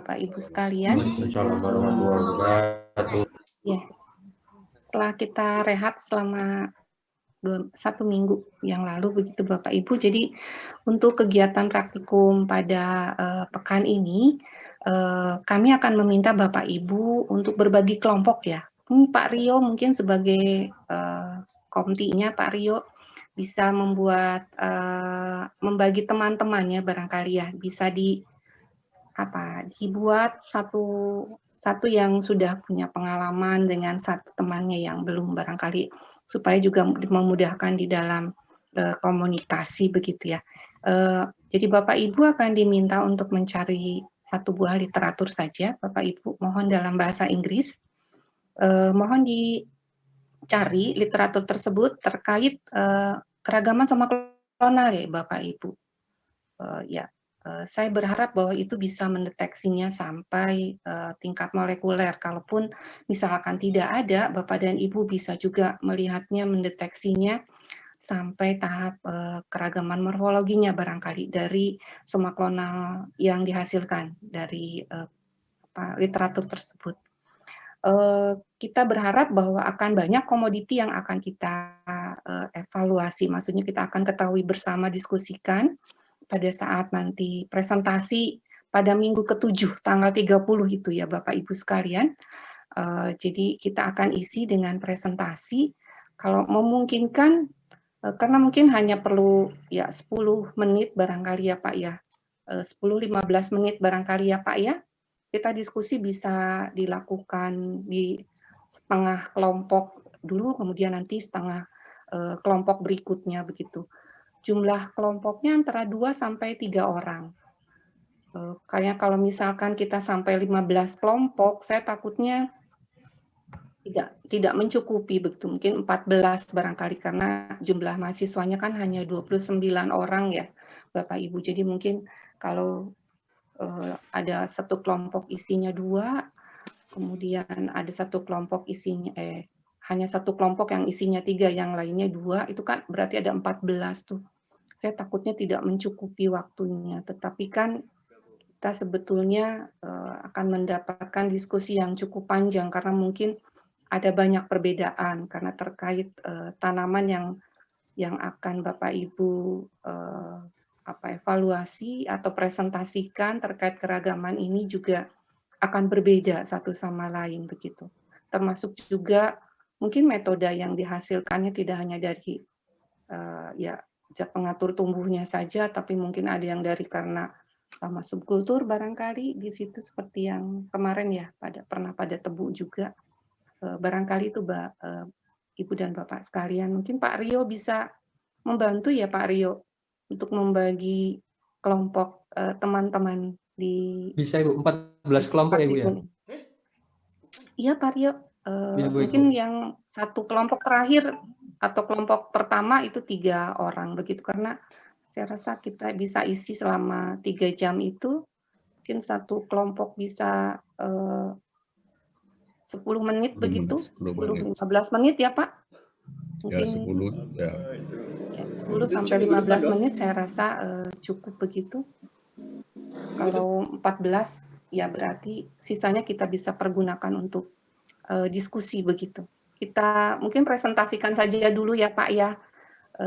Bapak Ibu sekalian. Ya, setelah kita rehat selama 1 minggu yang lalu begitu Bapak Ibu. Jadi untuk kegiatan praktikum pada pekan ini kami akan meminta Bapak Ibu untuk berbagi kelompok ya. Pak Rio mungkin sebagai komtinya Pak Rio bisa membuat membagi teman-temannya barangkali ya, bisa dibuat satu yang sudah punya pengalaman dengan satu temannya yang belum barangkali, supaya juga memudahkan di dalam komunikasi begitu ya. Jadi Bapak Ibu akan diminta untuk mencari satu buah literatur saja, Bapak Ibu, mohon dalam bahasa Inggris. Mohon dicari literatur tersebut terkait keragaman somaklonal ya Bapak Ibu. Ya. Saya berharap bahwa itu bisa mendeteksinya sampai tingkat molekuler. Kalaupun misalkan tidak ada, Bapak dan Ibu bisa juga melihatnya, mendeteksinya sampai tahap keragaman morfologinya barangkali dari somaklonal yang dihasilkan dari literatur tersebut. Kita berharap bahwa akan banyak komoditi yang akan kita evaluasi, maksudnya kita akan ketahui bersama, diskusikan pada saat nanti presentasi pada minggu ke-7 tanggal 30 itu ya Bapak Ibu sekalian. Jadi kita akan isi dengan presentasi, kalau memungkinkan karena mungkin hanya perlu ya 10 menit barangkali ya Pak ya, 10-15 menit barangkali ya Pak ya. Kita diskusi bisa dilakukan di setengah kelompok dulu, kemudian nanti setengah kelompok berikutnya begitu. Jumlah kelompoknya antara 2 sampai 3 orang. Kayaknya kalau misalkan kita sampai 15 kelompok, saya takutnya tidak mencukupi begitu, mungkin 14 barangkali karena jumlah mahasiswanya kan hanya 29 orang ya, Bapak Ibu. Jadi mungkin kalau ada satu kelompok isinya 2, kemudian ada satu kelompok isinya hanya satu kelompok yang isinya 3, yang lainnya 2, itu kan berarti ada 14 tuh. Saya takutnya tidak mencukupi waktunya, tetapi kan kita sebetulnya akan mendapatkan diskusi yang cukup panjang karena mungkin ada banyak perbedaan karena terkait tanaman yang akan Bapak Ibu evaluasi atau presentasikan terkait keragaman ini juga akan berbeda satu sama lain begitu. Termasuk juga mungkin metode yang dihasilkannya tidak hanya dari zat pengatur tumbuhnya saja, tapi mungkin ada yang dari karena sama subkultur barangkali di situ seperti yang kemarin ya pernah pada tebu juga. Barangkali itu Ibu dan Bapak sekalian. Mungkin Pak Rio bisa membantu ya Pak Rio untuk membagi kelompok teman-teman di bisa Ibu, 14 kelompok ya Ibu ya? Iya Pak Rio, mungkin yang satu kelompok terakhir atau kelompok pertama itu 3 orang begitu, karena saya rasa kita bisa isi selama 3 jam itu, mungkin satu kelompok bisa 10 menit begitu, 10-15 menit ya Pak? Mungkin ya 10 sampai 15 menit saya rasa cukup begitu. Kalau 14 ya berarti sisanya kita bisa pergunakan untuk diskusi begitu. Kita mungkin presentasikan saja dulu ya Pak ya,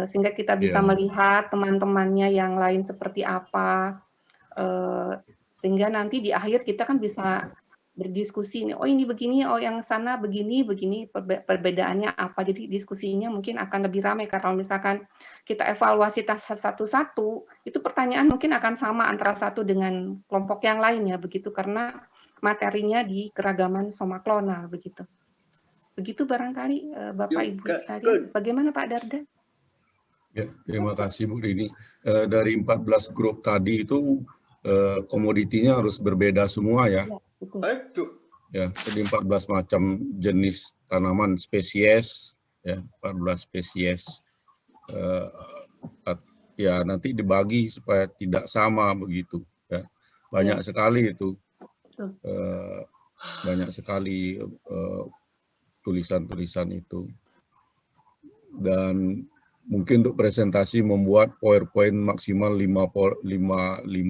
sehingga kita bisa melihat teman-temannya yang lain seperti apa, sehingga nanti di akhir kita kan bisa berdiskusi nih, oh ini begini, oh yang sana begini, perbedaannya apa. Jadi diskusinya mungkin akan lebih ramai karena misalkan kita evaluasi tas satu-satu, itu pertanyaan mungkin akan sama antara satu dengan kelompok yang lain ya begitu, karena materinya di keragaman somaklonal begitu. Begitu barangkali Bapak Ibu sekalian. Bagaimana Pak Darda? Ya, terima kasih Bu Rini. Dari 14 grup tadi itu komoditinya harus berbeda semua ya. Ya, betul. Ya, jadi 14 macam jenis tanaman spesies, ya 14 spesies. Ya nanti dibagi supaya tidak sama begitu. Ya, banyak sekali itu. Banyak sekali tulisan-tulisan itu. Dan mungkin untuk presentasi membuat PowerPoint maksimal 5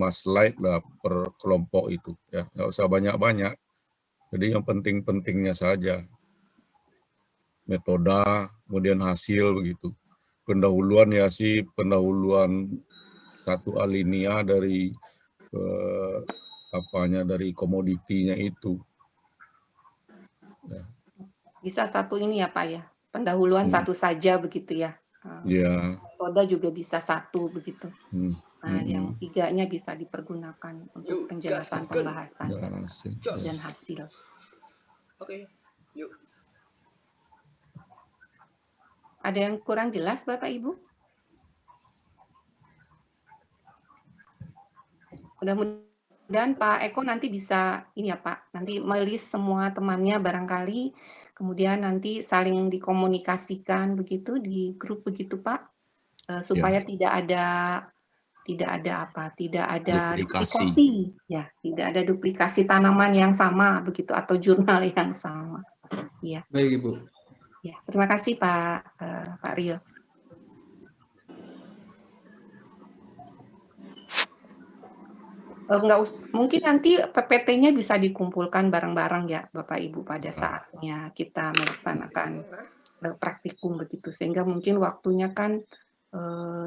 slide lah per kelompok itu ya, nggak usah banyak-banyak. Jadi yang penting-pentingnya saja, metode, kemudian hasil begitu. Pendahuluan ya sih, pendahuluan satu alinea dari dari komoditinya itu. Ya. Bisa satu ini ya Pak ya, pendahuluan satu saja begitu ya. Ya. Metode juga bisa satu begitu. Nah, yang tiganya bisa dipergunakan untuk penjelasan pembahasan dan hasil. Oke, yuk. Ada yang kurang jelas Bapak Ibu? Mudah-mudahan Pak Eko nanti bisa ini ya Pak, nanti melis semua temannya barangkali, kemudian nanti saling dikomunikasikan begitu di grup begitu Pak, supaya tidak ada duplikasi ya, tidak ada duplikasi tanaman yang sama begitu atau jurnal yang sama. Ya. Baik Ibu. Ya, terima kasih Pak Rio. Mungkin nanti PPT-nya bisa dikumpulkan bareng-bareng ya Bapak Ibu pada saatnya kita melaksanakan praktikum begitu, sehingga mungkin waktunya kan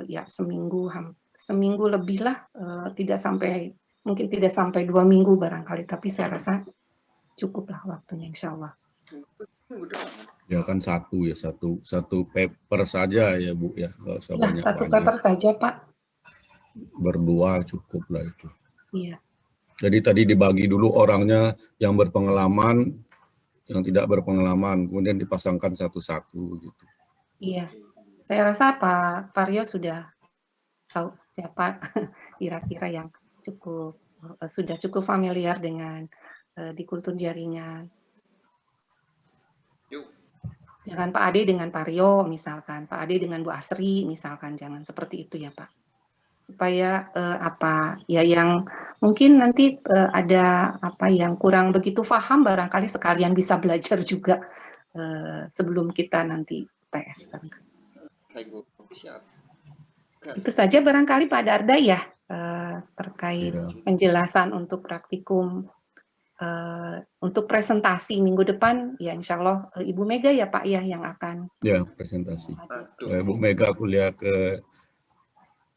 ya seminggu lebih lah, mungkin tidak sampai 2 minggu barangkali, tapi saya rasa cukuplah waktunya insya Allah. Ya kan satu paper saja ya Bu ya, nggak usah banyak-banyak. Satu paper saja Pak. Berdua cukup lah itu. Iya. Jadi tadi dibagi dulu orangnya yang berpengalaman, yang tidak berpengalaman, kemudian dipasangkan satu-satu gitu. Iya, saya rasa Pak Rio sudah tahu siapa kira-kira yang sudah cukup familiar dengan di kultur jaringan. Jangan Pak Ade dengan Pak Rio misalkan, Pak Ade dengan Bu Asri misalkan, jangan seperti itu ya Pak. Supaya yang mungkin nanti ada yang kurang begitu paham barangkali sekalian bisa belajar juga sebelum kita nanti UTS barangkali. Itu saja barangkali Pak Darda ya terkait penjelasan untuk praktikum untuk presentasi minggu depan ya insya Allah Ibu Mega ya Pak ya yang akan presentasi. Bu Mega kuliah ke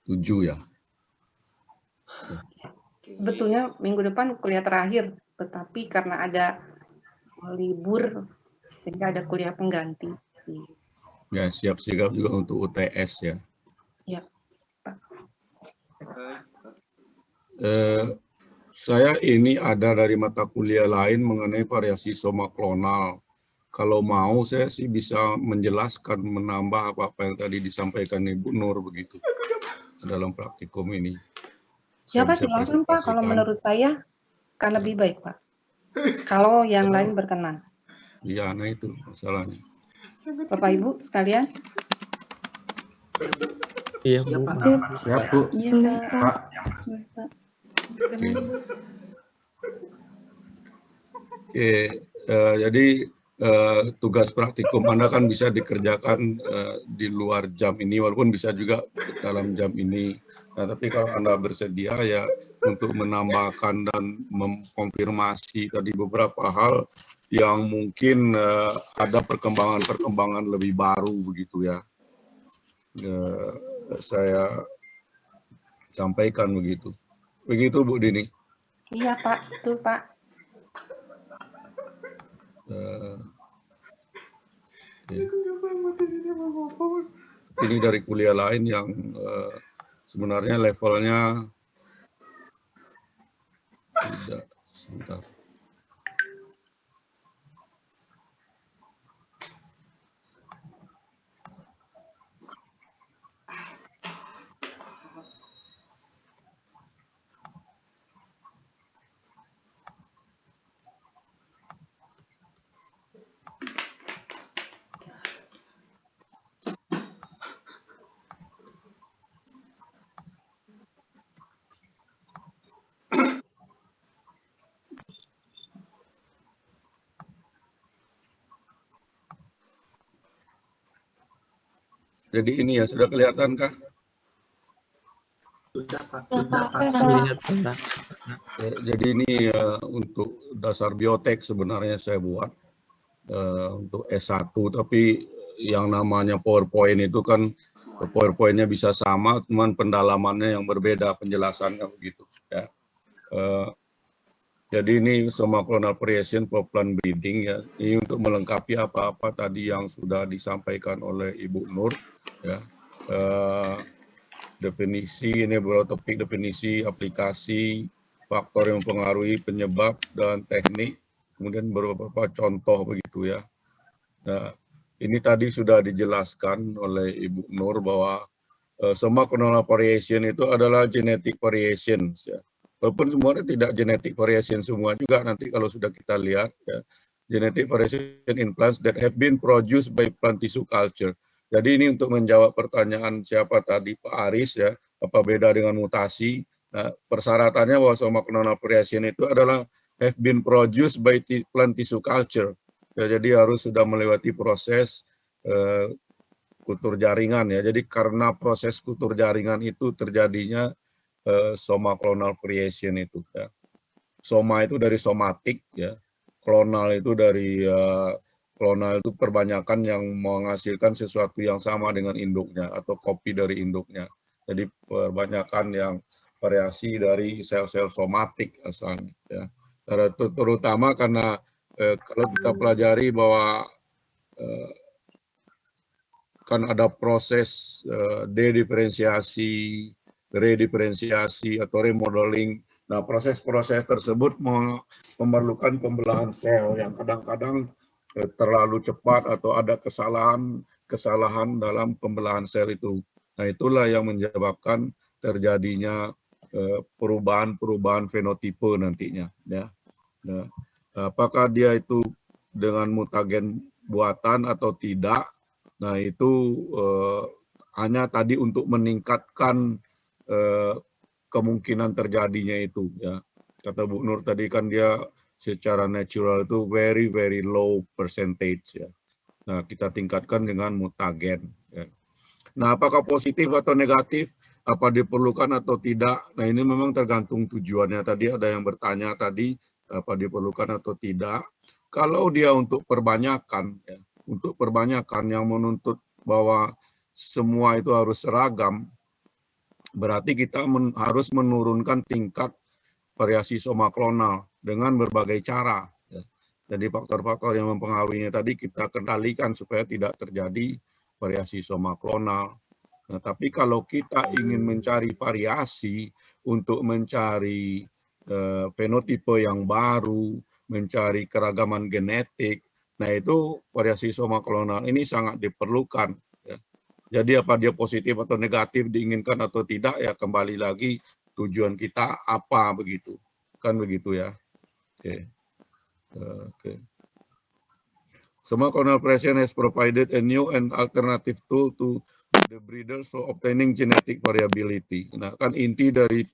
7 ya. Sebetulnya minggu depan kuliah terakhir, tetapi karena ada libur sehingga ada kuliah pengganti. Ya, siap-siap juga untuk UTS ya. Ya, Pak. Saya ini ada dari mata kuliah lain mengenai variasi soma klonal. Kalau mau saya sih bisa menjelaskan, menambah apa yang tadi disampaikan Ibu Nur begitu dalam praktikum ini. Ya Pak, silakan Pak. Kalau menurut saya kan lebih baik Pak. Kalau yang lain berkenan. Iya, nah itu masalahnya. Bapak Ibu sekalian. Iya Bu. Siap Bu. Iya Pak. Oke, jadi tugas praktikum Anda kan bisa dikerjakan di luar jam ini, walaupun bisa juga dalam jam ini. Nah, tapi kalau Anda bersedia ya untuk menambahkan dan mengkonfirmasi tadi beberapa hal yang mungkin ada perkembangan-perkembangan lebih baru begitu ya. Saya sampaikan begitu. Begitu Bu Dini. Iya Pak, betul Pak. Ini dari kuliah lain yang sebenarnya levelnya tidak sebentar. Jadi ini ya, sudah kelihatan kah? Sudah Pak. Terlihat, Pak. Jadi ini untuk dasar biotek sebenarnya saya buat untuk S1, tapi yang namanya PowerPoint itu kan PowerPoint-nya bisa sama, cuman pendalamannya yang berbeda, penjelasannya begitu. Ya. Jadi ini somaclonal variation for plant breeding ya. Ini untuk melengkapi apa-apa tadi yang sudah disampaikan oleh Ibu Nur. Ya. Definisi ini beberapa topik definisi, aplikasi, faktor yang mempengaruhi penyebab dan teknik, kemudian beberapa contoh begitu ya. Nah, ini tadi sudah dijelaskan oleh Ibu Nur bahwa somaclonal variation itu adalah genetic variations ya. Walaupun semuanya tidak genetic variation semua juga, nanti kalau sudah kita lihat ya, genetic variation in plants that have been produced by plant tissue culture. Jadi ini untuk menjawab pertanyaan siapa tadi, Pak Aris ya, apa beda dengan mutasi? Nah, persyaratannya bahwa somaclonal variation itu adalah have been produced by plant tissue culture. Ya, jadi harus sudah melewati proses kultur jaringan ya. Jadi karena proses kultur jaringan itu terjadinya somaclonal variation itu ya. Soma itu dari somatik ya. Klonal itu dari klonal itu perbanyakan yang menghasilkan sesuatu yang sama dengan induknya atau kopi dari induknya. Jadi perbanyakan yang variasi dari sel-sel somatik asalnya ya. Terutama karena kalau kita pelajari bahwa kan ada proses dediferensiasi, rediferensiasi atau remodeling. Nah, proses-proses tersebut memerlukan pembelahan sel yang kadang-kadang terlalu cepat atau ada kesalahan dalam pembelahan sel itu. Nah, itulah yang menyebabkan terjadinya perubahan-perubahan fenotipe nantinya. Ya. Nah, apakah dia itu dengan mutagen buatan atau tidak? Nah, itu hanya tadi untuk meningkatkan kemungkinan terjadinya itu ya. Kata Bu Nur tadi kan dia secara natural itu very very low percentage ya. Nah, kita tingkatkan dengan mutagen ya. Nah, apakah positif atau negatif? Apa diperlukan atau tidak? Nah, ini memang tergantung tujuannya. Tadi ada yang bertanya tadi apa diperlukan atau tidak. Kalau dia untuk perbanyakan ya, untuk perbanyakan yang menuntut bahwa semua itu harus seragam, berarti kita harus menurunkan tingkat variasi somaclonal dengan berbagai cara. Ya. Jadi faktor-faktor yang mempengaruhinya tadi kita kendalikan supaya tidak terjadi variasi somaclonal. Nah, tapi kalau kita ingin mencari variasi untuk mencari fenotipe yang baru, mencari keragaman genetik, nah itu variasi somaclonal ini sangat diperlukan. Ya. Jadi apa dia positif atau negatif, diinginkan atau tidak, ya kembali lagi tujuan kita apa begitu. Kan begitu ya. Oke. Okay. Somaclonal variation has provided a new and alternative tool to the breeders for obtaining genetic variability. Nah, kan inti dari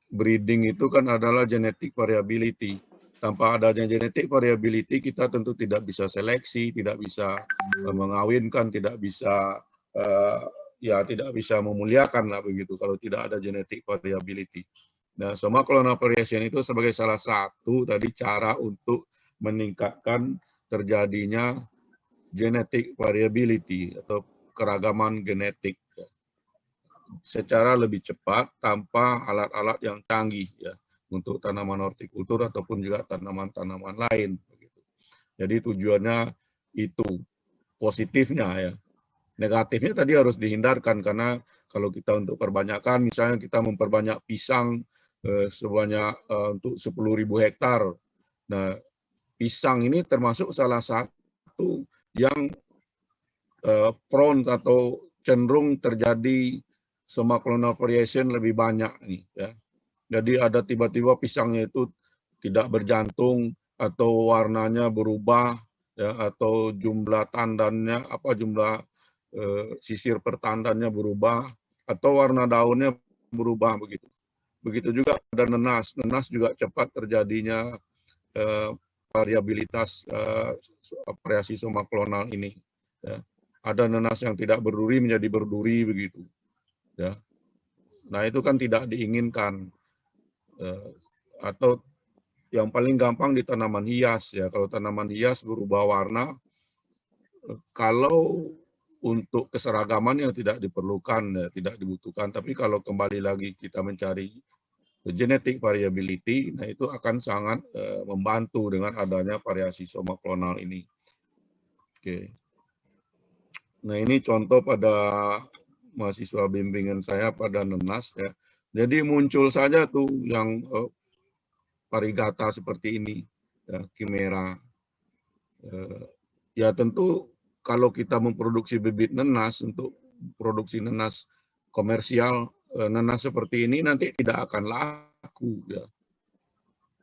breeding itu kan adalah genetic variability. Tanpa adanya genetic variability, kita tentu tidak bisa seleksi, tidak bisa mengawinkan, tidak bisa tidak bisa memuliakan lah begitu kalau tidak ada genetic variability. Nah, somaclonal variation itu sebagai salah satu tadi cara untuk meningkatkan terjadinya genetic variability atau keragaman genetik ya, secara lebih cepat tanpa alat-alat yang canggih ya untuk tanaman hortikultur ataupun juga tanaman-tanaman lain begitu. Jadi tujuannya itu positifnya ya. Negatifnya tadi harus dihindarkan karena kalau kita untuk perbanyakan misalnya kita memperbanyak pisang sebanyak untuk 10.000 hektar. Nah, pisang ini termasuk salah satu yang prone atau cenderung terjadi somaclonal variation lebih banyak nih ya. Jadi ada tiba-tiba pisangnya itu tidak berjantung atau warnanya berubah ya atau jumlah tandannya jumlah sisir pertandannya berubah atau warna daunnya berubah begitu. Begitu juga ada nenas. Nenas juga cepat terjadinya variabilitas variasi somaclonal ini. Ya. ada nenas yang tidak berduri menjadi berduri begitu. Ya. Nah itu kan tidak diinginkan. Atau yang paling gampang di tanaman hias ya. Kalau tanaman hias berubah warna, kalau untuk keseragaman yang tidak diperlukan, ya, tidak dibutuhkan. Tapi kalau kembali lagi kita mencari genetic variability, nah itu akan sangat membantu dengan adanya variasi soma klonal ini. Oke. Nah ini contoh pada mahasiswa bimbingan saya pada nenas ya. Jadi muncul saja tuh yang varigata seperti ini, ya, Chimera. Ya tentu kalau kita memproduksi bibit nenas untuk produksi nenas komersial, nenas seperti ini nanti tidak akan laku. Ya.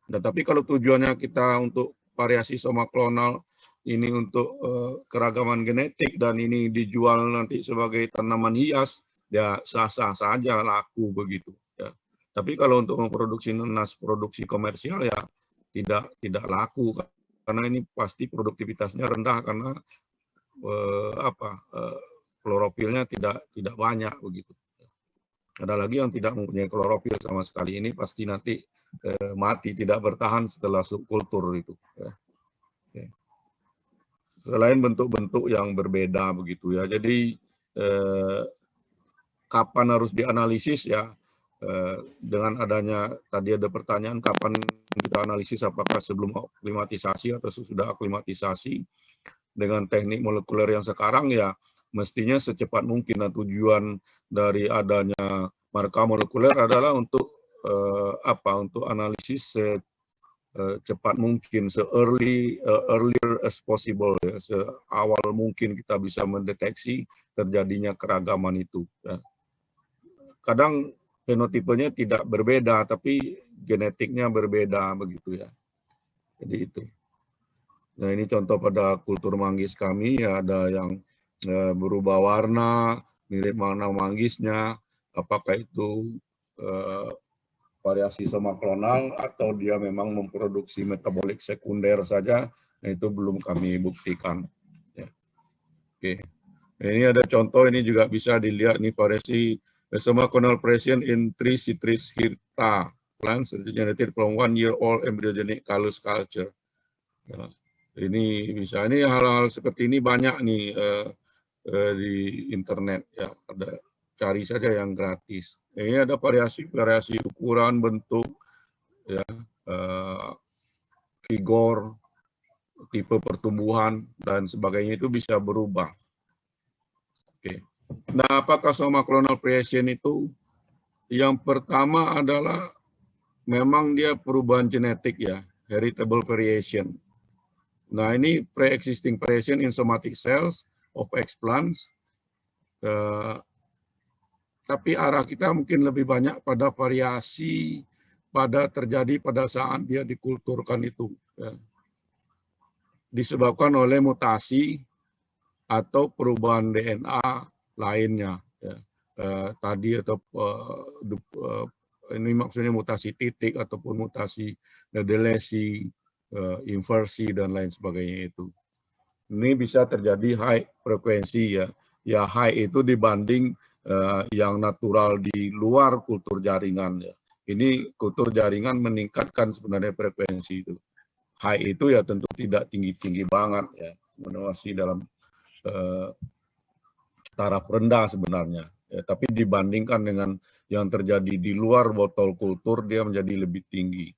Nah, tapi kalau tujuannya kita untuk variasi soma klonal, ini untuk keragaman genetik dan ini dijual nanti sebagai tanaman hias, ya sah-sah saja laku begitu. Ya. Tapi kalau untuk memproduksi nenas produksi komersial ya tidak laku karena ini pasti produktivitasnya rendah karena klorofilnya tidak banyak begitu. Ada lagi yang tidak mempunyai klorofil sama sekali, ini pasti nanti mati, tidak bertahan setelah subkultur itu. Ya. Selain bentuk-bentuk yang berbeda begitu ya, jadi kapan harus dianalisis ya, dengan adanya tadi ada pertanyaan kapan kita analisis, apakah sebelum aklimatisasi atau sesudah aklimatisasi. Dengan teknik molekuler yang sekarang ya mestinya secepat mungkin. Dan tujuan dari adanya marka molekuler adalah untuk untuk analisis secepat mungkin, earlier as possible ya, seawal mungkin kita bisa mendeteksi terjadinya keragaman itu. Ya. Kadang fenotipenya tidak berbeda tapi genetiknya berbeda begitu ya. Jadi itu. Nah ini contoh pada kultur manggis kami ya, ada yang berubah warna, mirip warna manggisnya, apakah itu variasi soma klonal atau dia memang memproduksi metabolik sekunder saja, nah itu belum kami buktikan. Ya. Oke, nah, ini ada contoh, ini juga bisa dilihat nih variasi soma klonal present in 3 citrus hirta plants generated from 1 year old embryogenic callus culture. Ya. Ini bisa, ini hal-hal seperti ini banyak nih di internet ya, ada cari saja yang gratis. Ini ada variasi ukuran, bentuk, ya, vigor, tipe pertumbuhan dan sebagainya itu bisa berubah. Oke. Nah, apakah soma klonal variation itu? Yang pertama adalah memang dia perubahan genetik ya, heritable variation. Nah, ini pre-existing variation in somatic cells of explants. Tapi arah kita mungkin lebih banyak pada variasi terjadi pada saat dia dikulturkan itu. Ya. Disebabkan oleh mutasi atau perubahan DNA lainnya. Ya. Tadi atau ini maksudnya mutasi titik ataupun mutasi delesi, inversi dan lain sebagainya itu. Ini bisa terjadi high frekuensi ya. Ya high itu dibanding yang natural di luar kultur jaringan ya. Ini kultur jaringan meningkatkan sebenarnya frekuensi itu. High itu ya tentu tidak tinggi-tinggi banget ya. Masih dalam taraf rendah sebenarnya. Ya, tapi dibandingkan dengan yang terjadi di luar botol kultur dia menjadi lebih tinggi.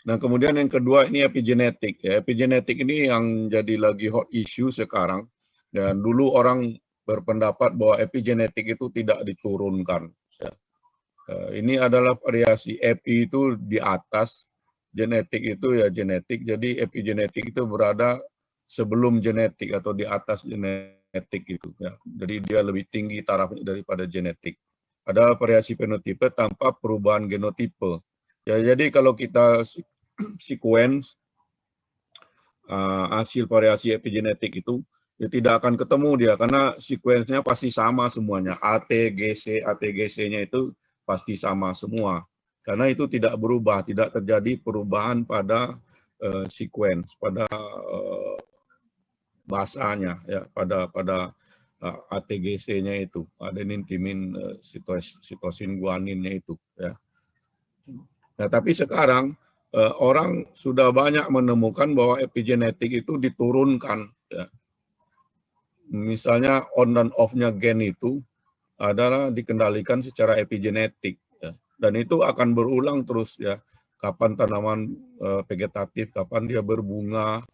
Nah, kemudian yang kedua ini epigenetik. Ya, epigenetik ini yang jadi lagi hot issue sekarang. Dan dulu orang berpendapat bahwa epigenetik itu tidak diturunkan. Ya. Ini adalah variasi epi itu di atas, genetik itu ya genetik. Jadi epigenetik itu berada sebelum genetik atau di atas genetik itu. Ya. Jadi dia lebih tinggi tarafnya daripada genetik. Ada variasi fenotipe tanpa perubahan genotipe. Ya, jadi kalau kita sequence hasil variasi epigenetik itu ya tidak akan ketemu dia karena sequence-nya pasti sama semuanya. ATGC-nya itu pasti sama semua. Karena itu tidak berubah, tidak terjadi perubahan pada sequence, pada bahasanya ya, pada ATGC-nya itu, adenin timin sitosin guaninnya itu. Ya. Nah, tapi sekarang orang sudah banyak menemukan bahwa epigenetik itu diturunkan. Ya. Misalnya on dan off-nya gen itu adalah dikendalikan secara epigenetik. Ya. Dan itu akan berulang terus ya. Kapan tanaman vegetatif, kapan dia berbunga,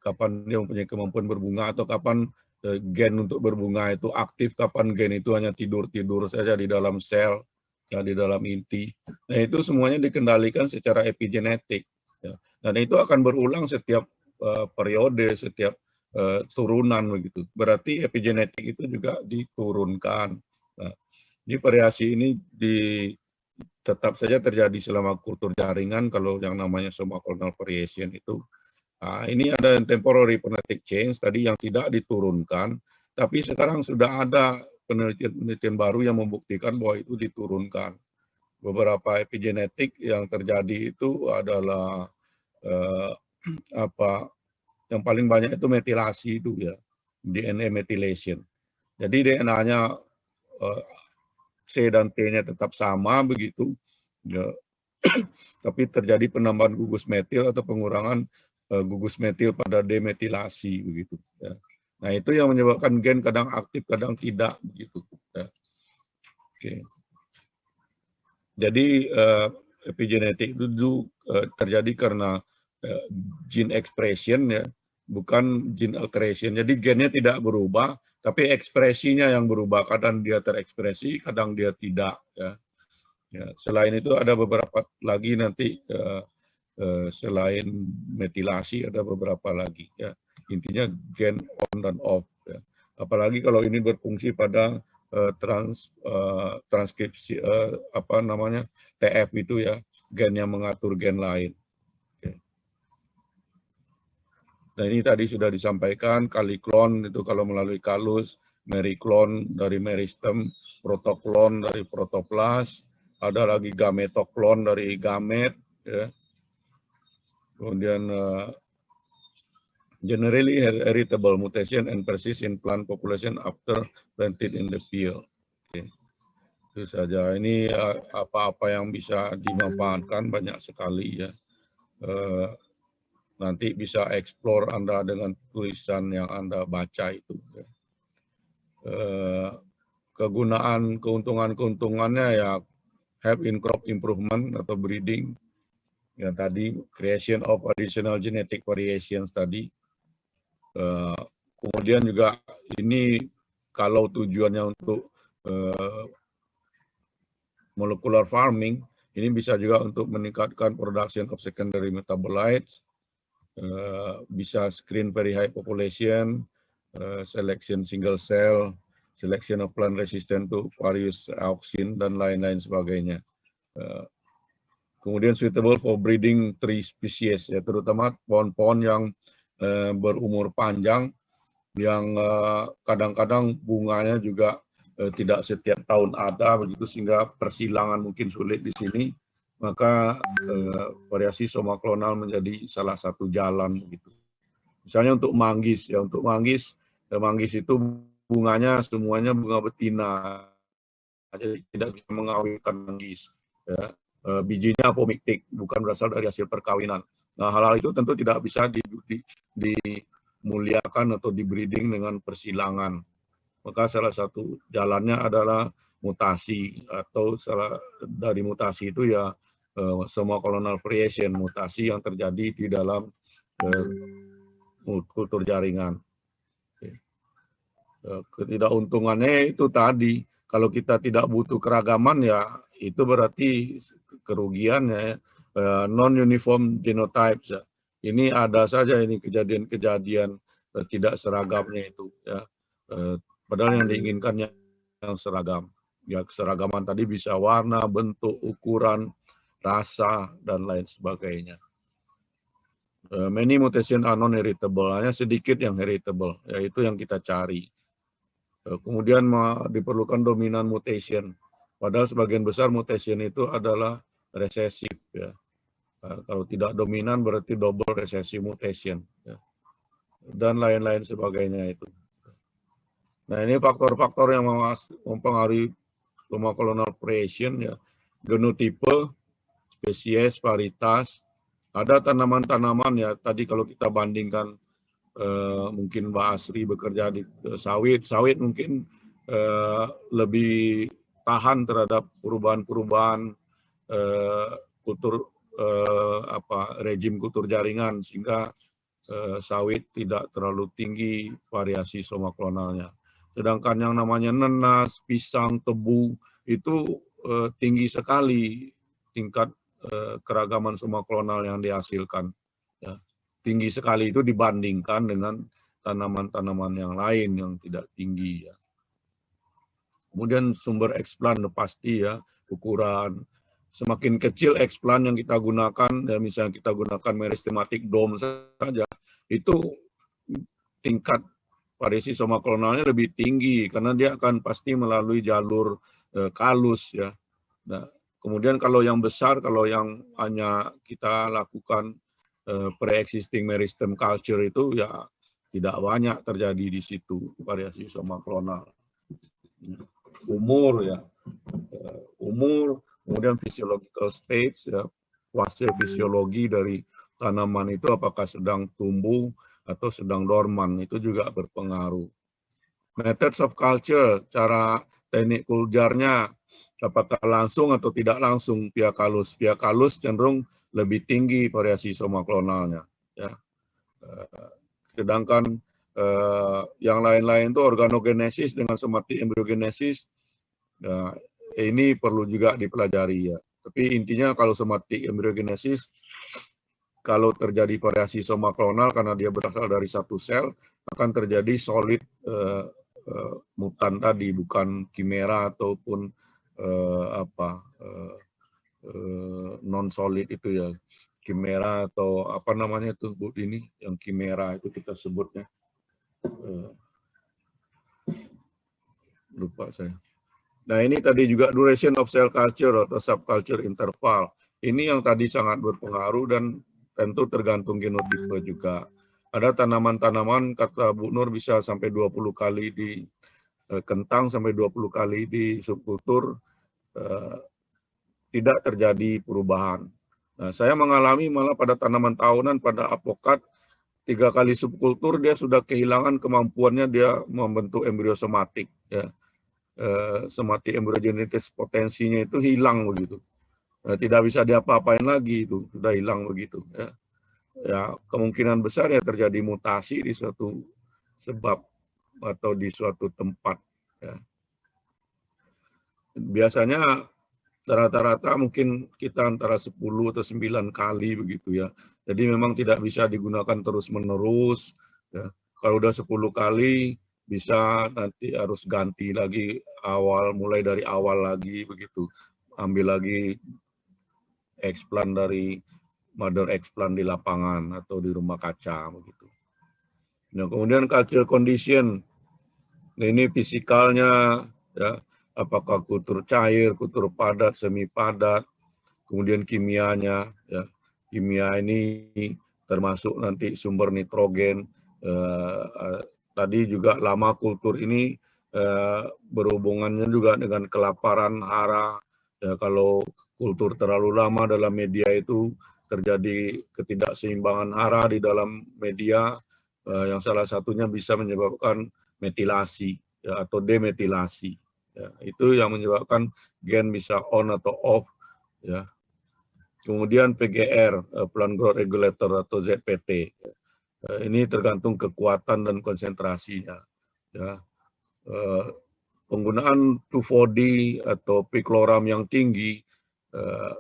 kapan dia mempunyai kemampuan berbunga, atau kapan gen untuk berbunga itu aktif, kapan gen itu hanya tidur-tidur saja di dalam sel, ya, di dalam inti. Nah, itu semuanya dikendalikan secara epigenetik. Ya. Dan itu akan berulang setiap periode, setiap turunan begitu. Berarti epigenetik itu juga diturunkan. Nah, ini variasi ini tetap saja terjadi selama kultur jaringan. Kalau yang namanya somaclonal variation itu, ini ada temporary phonetic change tadi yang tidak diturunkan, tapi sekarang sudah ada penelitian baru yang membuktikan bahwa itu diturunkan. Beberapa epigenetik yang terjadi itu adalah yang paling banyak itu metilasi itu ya, DNA methylation. Jadi DNA-nya C dan T-nya tetap sama begitu, ya. Tapi terjadi penambahan gugus metil atau pengurangan gugus metil pada demetilasi begitu. Ya. Nah, itu yang menyebabkan gen kadang aktif, kadang tidak begitu. Ya. Oke. Jadi epigenetik itu terjadi karena gene expression ya, bukan gene alteration. Jadi gennya tidak berubah, tapi ekspresinya yang berubah. Kadang dia terekspresi, kadang dia tidak. Ya. Ya, selain itu ada beberapa lagi nanti selain metilasi ada beberapa lagi. Ya. Intinya gen on dan off. Ya. Apalagi kalau ini berfungsi pada transkripsi TF itu ya, gen yang mengatur gen lain. Nah, ini tadi sudah disampaikan, kaliklon itu kalau melalui kalus, meriklon dari meristem, protoklon dari protoplas, ada lagi gametoklon dari gamet, ya. Kemudian generally heritable mutation and persist in plant population after planted in the field. Okay. Itu saja. Ini apa-apa yang bisa dimanfaatkan banyak sekali ya. Nanti bisa explore Anda dengan tulisan yang Anda baca itu. Ya. Kegunaan, keuntungan-keuntungannya ya help in crop improvement atau breeding. Ya tadi creation of additional genetic variations tadi. Kemudian juga ini kalau tujuannya untuk molecular farming, ini bisa juga untuk meningkatkan production of secondary metabolites. Bisa screen very high population, selection single cell, selection of plant resistant to various auxin, dan lain-lain sebagainya. Kemudian suitable for breeding tree species, ya, terutama pohon-pohon yang berumur panjang, yang kadang-kadang bunganya juga tidak setiap tahun ada, begitu sehingga persilangan mungkin sulit di sini. Maka variasi somaklonal menjadi salah satu jalan begitu. Misalnya untuk manggis, ya untuk manggis itu bunganya semuanya bunga betina, jadi tidak bisa mengawinkan manggis. Ya. Bijinya apomiktik, bukan berasal dari hasil perkawinan. Nah, hal-hal itu tentu tidak bisa dimuliakan atau dibreeding dengan persilangan. Maka salah satu jalannya adalah mutasi, atau dari mutasi itu ya somaclonal variation, mutasi yang terjadi di dalam kultur jaringan. Ketidakuntungannya itu tadi, kalau kita tidak butuh keragaman ya itu berarti kerugiannya, non-uniform genotypes. Ya. Ini ada saja ini kejadian-kejadian tidak seragamnya itu. Ya. Padahal yang diinginkan yang seragam. Ya, keseragaman tadi bisa warna, bentuk, ukuran, rasa, dan lain sebagainya. Many mutation are non-heritable, hanya sedikit yang heritable, yaitu yang kita cari. Kemudian diperlukan dominan mutation, padahal sebagian besar mutation itu adalah resesif. Ya. Kalau tidak dominan berarti double recessive mutation. Ya. Dan lain-lain sebagainya itu. Nah, ini faktor-faktor yang mempengaruhi soma colonal variation ya, genotipe, spesies, varietas. Ada tanaman-tanaman ya, tadi kalau kita bandingkan mungkin Mbak Asri bekerja di sawit mungkin lebih tahan terhadap perubahan-perubahan kultur rejim kultur jaringan, sehingga sawit tidak terlalu tinggi variasi soma klonalnya. Sedangkan yang namanya nenas, pisang, tebu itu tinggi sekali tingkat keragaman soma klonal yang dihasilkan. Ya. Tinggi sekali itu dibandingkan dengan tanaman-tanaman yang lain yang tidak tinggi. Ya. Kemudian sumber eksplan pasti ya, ukuran. Semakin kecil eksplan yang kita gunakan, ya misalnya kita gunakan meristematic dome saja, itu tingkat variasi soma klonalnya lebih tinggi karena dia akan pasti melalui jalur kalus ya. Nah, kemudian kalau yang besar, kalau yang hanya kita lakukan pre-existing meristem culture itu ya tidak banyak terjadi di situ variasi soma klonal. Umur ya, umur, kemudian physiological states ya, fase fisiologi dari tanaman itu apakah sedang tumbuh atau sedang dorman, itu juga berpengaruh. Methods of culture, cara teknik kuljarnya, apakah langsung atau tidak langsung pihak halus. Pihak halus cenderung lebih tinggi variasi soma klonalnya. Ya. Sedangkan yang lain-lain itu organogenesis dengan somatic embryogenesis, ya, ini perlu juga dipelajari ya. Tapi intinya kalau somatic embryogenesis, kalau terjadi variasi soma klonal karena dia berasal dari satu sel, akan terjadi solid mutan tadi, bukan kimera ataupun non solid itu ya, kimera atau apa namanya tuh Bu ini, yang kimera itu kita sebutnya, lupa saya. Nah ini tadi juga duration of cell culture atau subculture interval. Ini yang tadi sangat berpengaruh dan tentu tergantung genotipe juga. Ada tanaman-tanaman, kata Bu Nur, bisa sampai 20 kali di kentang, sampai 20 kali di subkultur, tidak terjadi perubahan. Nah, saya mengalami malah pada tanaman tahunan, pada apokat, 3 kali subkultur dia sudah kehilangan kemampuannya dia membentuk embrio somatik. Ya. Somatic embryogenesis potensinya itu hilang begitu. Tidak bisa diapa-apain lagi, itu sudah hilang begitu. Ya. Ya, kemungkinan besar ya terjadi mutasi di suatu sebab atau di suatu tempat. Ya. Biasanya rata-rata mungkin kita antara 10 atau 9 kali begitu ya. Jadi memang tidak bisa digunakan terus-menerus. Ya. Kalau udah 10 kali, bisa nanti harus ganti lagi awal, mulai dari awal lagi begitu. Ambil lagi eksplan dari mother eksplan di lapangan atau di rumah kaca begitu. Nah, kemudian culture condition. Nah, ini fisikalnya ya, apakah kultur cair, kultur padat, semi padat, kemudian kimianya ya. Kimia ini termasuk nanti sumber nitrogen. Tadi juga lama kultur ini berhubungannya juga dengan kelaparan hara. Ya, kalau kultur terlalu lama dalam media itu terjadi ketidakseimbangan hara di dalam media, yang salah satunya bisa menyebabkan metilasi ya, atau demetilasi. Ya, itu yang menyebabkan gen bisa on atau off. Ya. Kemudian PGR, Plant Growth Regulator atau ZPT. Ini tergantung kekuatan dan konsentrasinya. Ya. Penggunaan 2,4-D atau pikloram yang tinggi,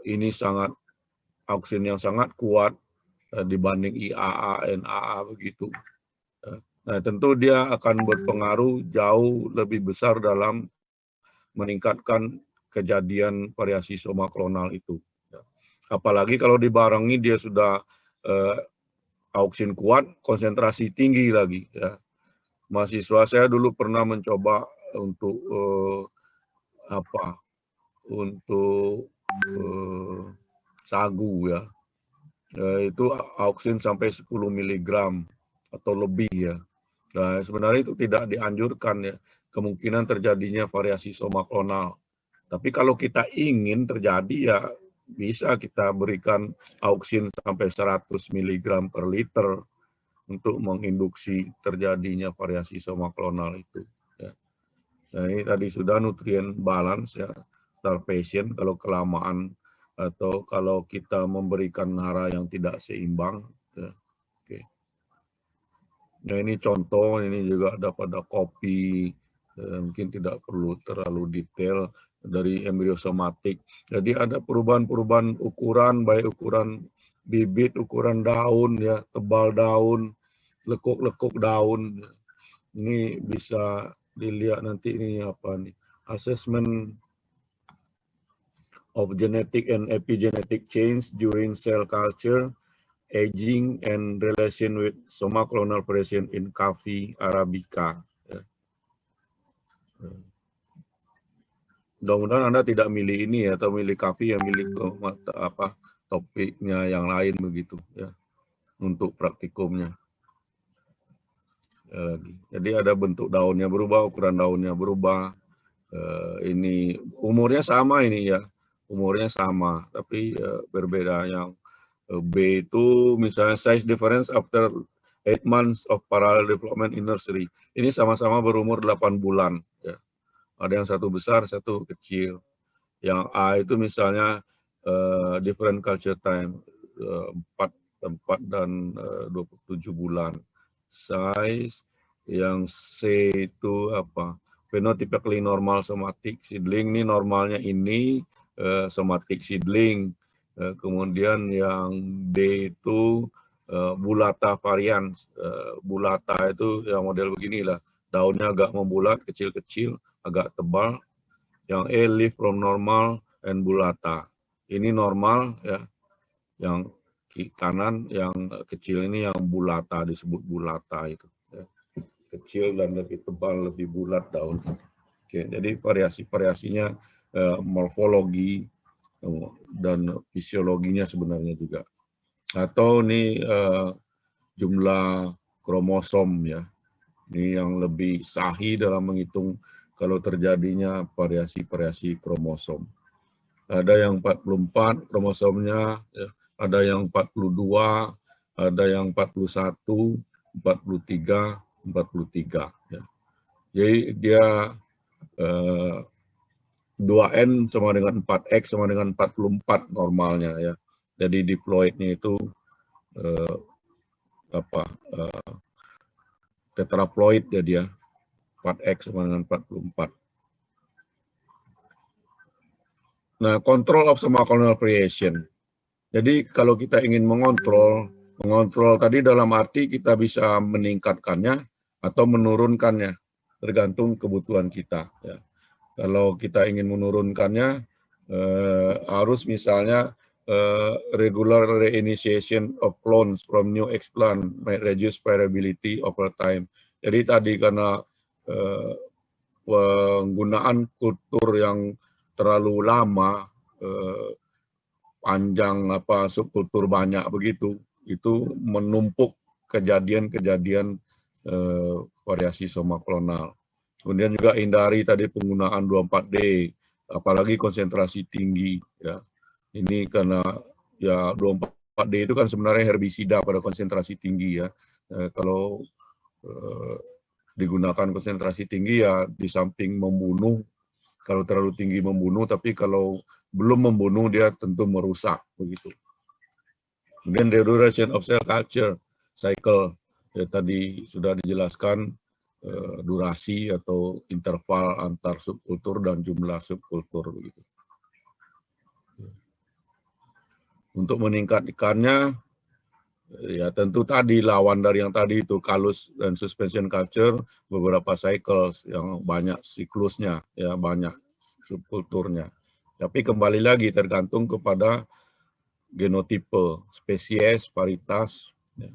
ini sangat auksin yang sangat kuat dibanding IAA, NAA begitu. Nah, tentu dia akan berpengaruh jauh lebih besar dalam meningkatkan kejadian variasi soma klonal itu. Apalagi kalau dibarengi dia sudah auksin kuat, konsentrasi tinggi lagi. Ya. Mahasiswa saya dulu pernah mencoba untuk sagu ya. Itu auksin sampai 10 mg atau lebih ya. Nah, sebenarnya itu tidak dianjurkan ya, kemungkinan terjadinya variasi soma klonal. Tapi kalau kita ingin terjadi ya bisa kita berikan auksin sampai 100 mg per liter untuk menginduksi terjadinya variasi soma klonal itu. Ya. Nah, ini tadi sudah nutrien balance ya, starvation kalau kelamaan atau kalau kita memberikan hara yang tidak seimbang. Ya. Oke. Nah ini contoh, ini juga ada pada kopi, mungkin tidak perlu terlalu detail dari embriosomatik. Jadi ada perubahan-perubahan ukuran, baik ukuran bibit, ukuran daun, ya tebal daun, lekuk-lekuk daun. Ini bisa dilihat nanti ini apa nih, assessment of genetic and epigenetic change during cell culture, aging and relation with soma clonal variation in Coffea arabica. Ya. Mudah-mudahan Anda tidak milih ini ya, atau milih Coffea yang milih ke topiknya yang lain begitu ya untuk praktikumnya. Ya, lagi. Jadi ada bentuk daunnya berubah, ukuran daunnya berubah. Ini umurnya sama ini ya, umurnya sama tapi berbeda. Yang B itu misalnya size difference after 8 months of parallel development in nursery. Ini sama-sama berumur 8 bulan. Ya. Ada yang satu besar, satu kecil. Yang A itu misalnya different culture time, 4 dan 27 bulan. Size, yang C itu apa? Phenotypically normal somatic seedling, ini normalnya ini somatic seedling. Kemudian yang D itu bulata varian. Bulata itu yang model beginilah, daunnya agak membulat, kecil-kecil, agak tebal. Yang E leaf from normal and bulata. Ini normal ya. Yang kanan yang kecil ini yang bulata, disebut bulata itu. Ya. Kecil dan lebih tebal, lebih bulat daunnya. Oke, jadi variasi-variasinya morfologi dan fisiologinya sebenarnya juga. Atau ini jumlah kromosom ya. Ini yang lebih sahih dalam menghitung kalau terjadinya variasi-variasi kromosom. Ada yang 44 kromosomnya, ya. Ada yang 42, ada yang 41, 43, 43. Ya. Jadi dia 2N sama dengan 4X sama dengan 44 normalnya ya. Jadi diploidnya itu tetraploid ya dia. 4X sama dengan 44. Nah, control of soma clonal variation. Jadi kalau kita ingin mengontrol tadi dalam arti kita bisa meningkatkannya atau menurunkannya, tergantung kebutuhan kita. Ya. Kalau kita ingin menurunkannya, harus misalnya regular reinitiation of clones from new explant might reduce variability over time. Jadi tadi karena penggunaan kultur yang terlalu lama, panjang subkultur banyak begitu, itu menumpuk kejadian-kejadian variasi soma klonal. Kemudian juga hindari tadi penggunaan 24D, apalagi konsentrasi tinggi. Ya. Ini karena ya 24D itu kan sebenarnya herbisida pada konsentrasi tinggi ya. Kalau digunakan konsentrasi tinggi ya di samping membunuh, kalau terlalu tinggi membunuh, tapi kalau belum membunuh dia tentu merusak begitu. Kemudian the duration of cell culture cycle ya, tadi sudah dijelaskan durasi atau interval antar subkultur dan jumlah subkultur begitu. Untuk meningkatkannya ya tentu tadi lawan dari yang tadi itu kalus dan suspension culture, beberapa cycles yang banyak siklusnya ya, banyak subkulturnya. Tapi kembali lagi tergantung kepada genotipe, spesies, varietas. Ya.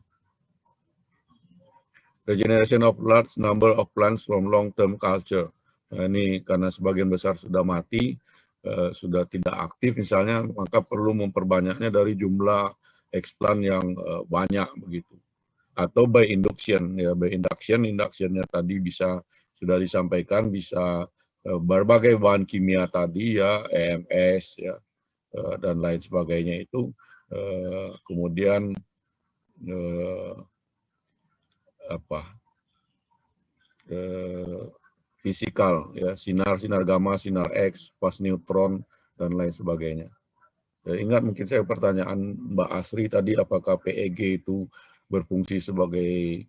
Regeneration of large number of plants from long-term culture. Nah, ini karena sebagian besar sudah mati, sudah tidak aktif misalnya, maka perlu memperbanyaknya dari jumlah explant yang banyak begitu. atau by induction ya. By inductionnya tadi sudah disampaikan bisa berbagai bahan kimia tadi ya, EMS ya, dan lain sebagainya itu, kemudian fisikal ya, sinar gamma, sinar X, fast neutron dan lain sebagainya. Ya, ingat mungkin saya pertanyaan Mbak Asri tadi, apakah PEG itu berfungsi sebagai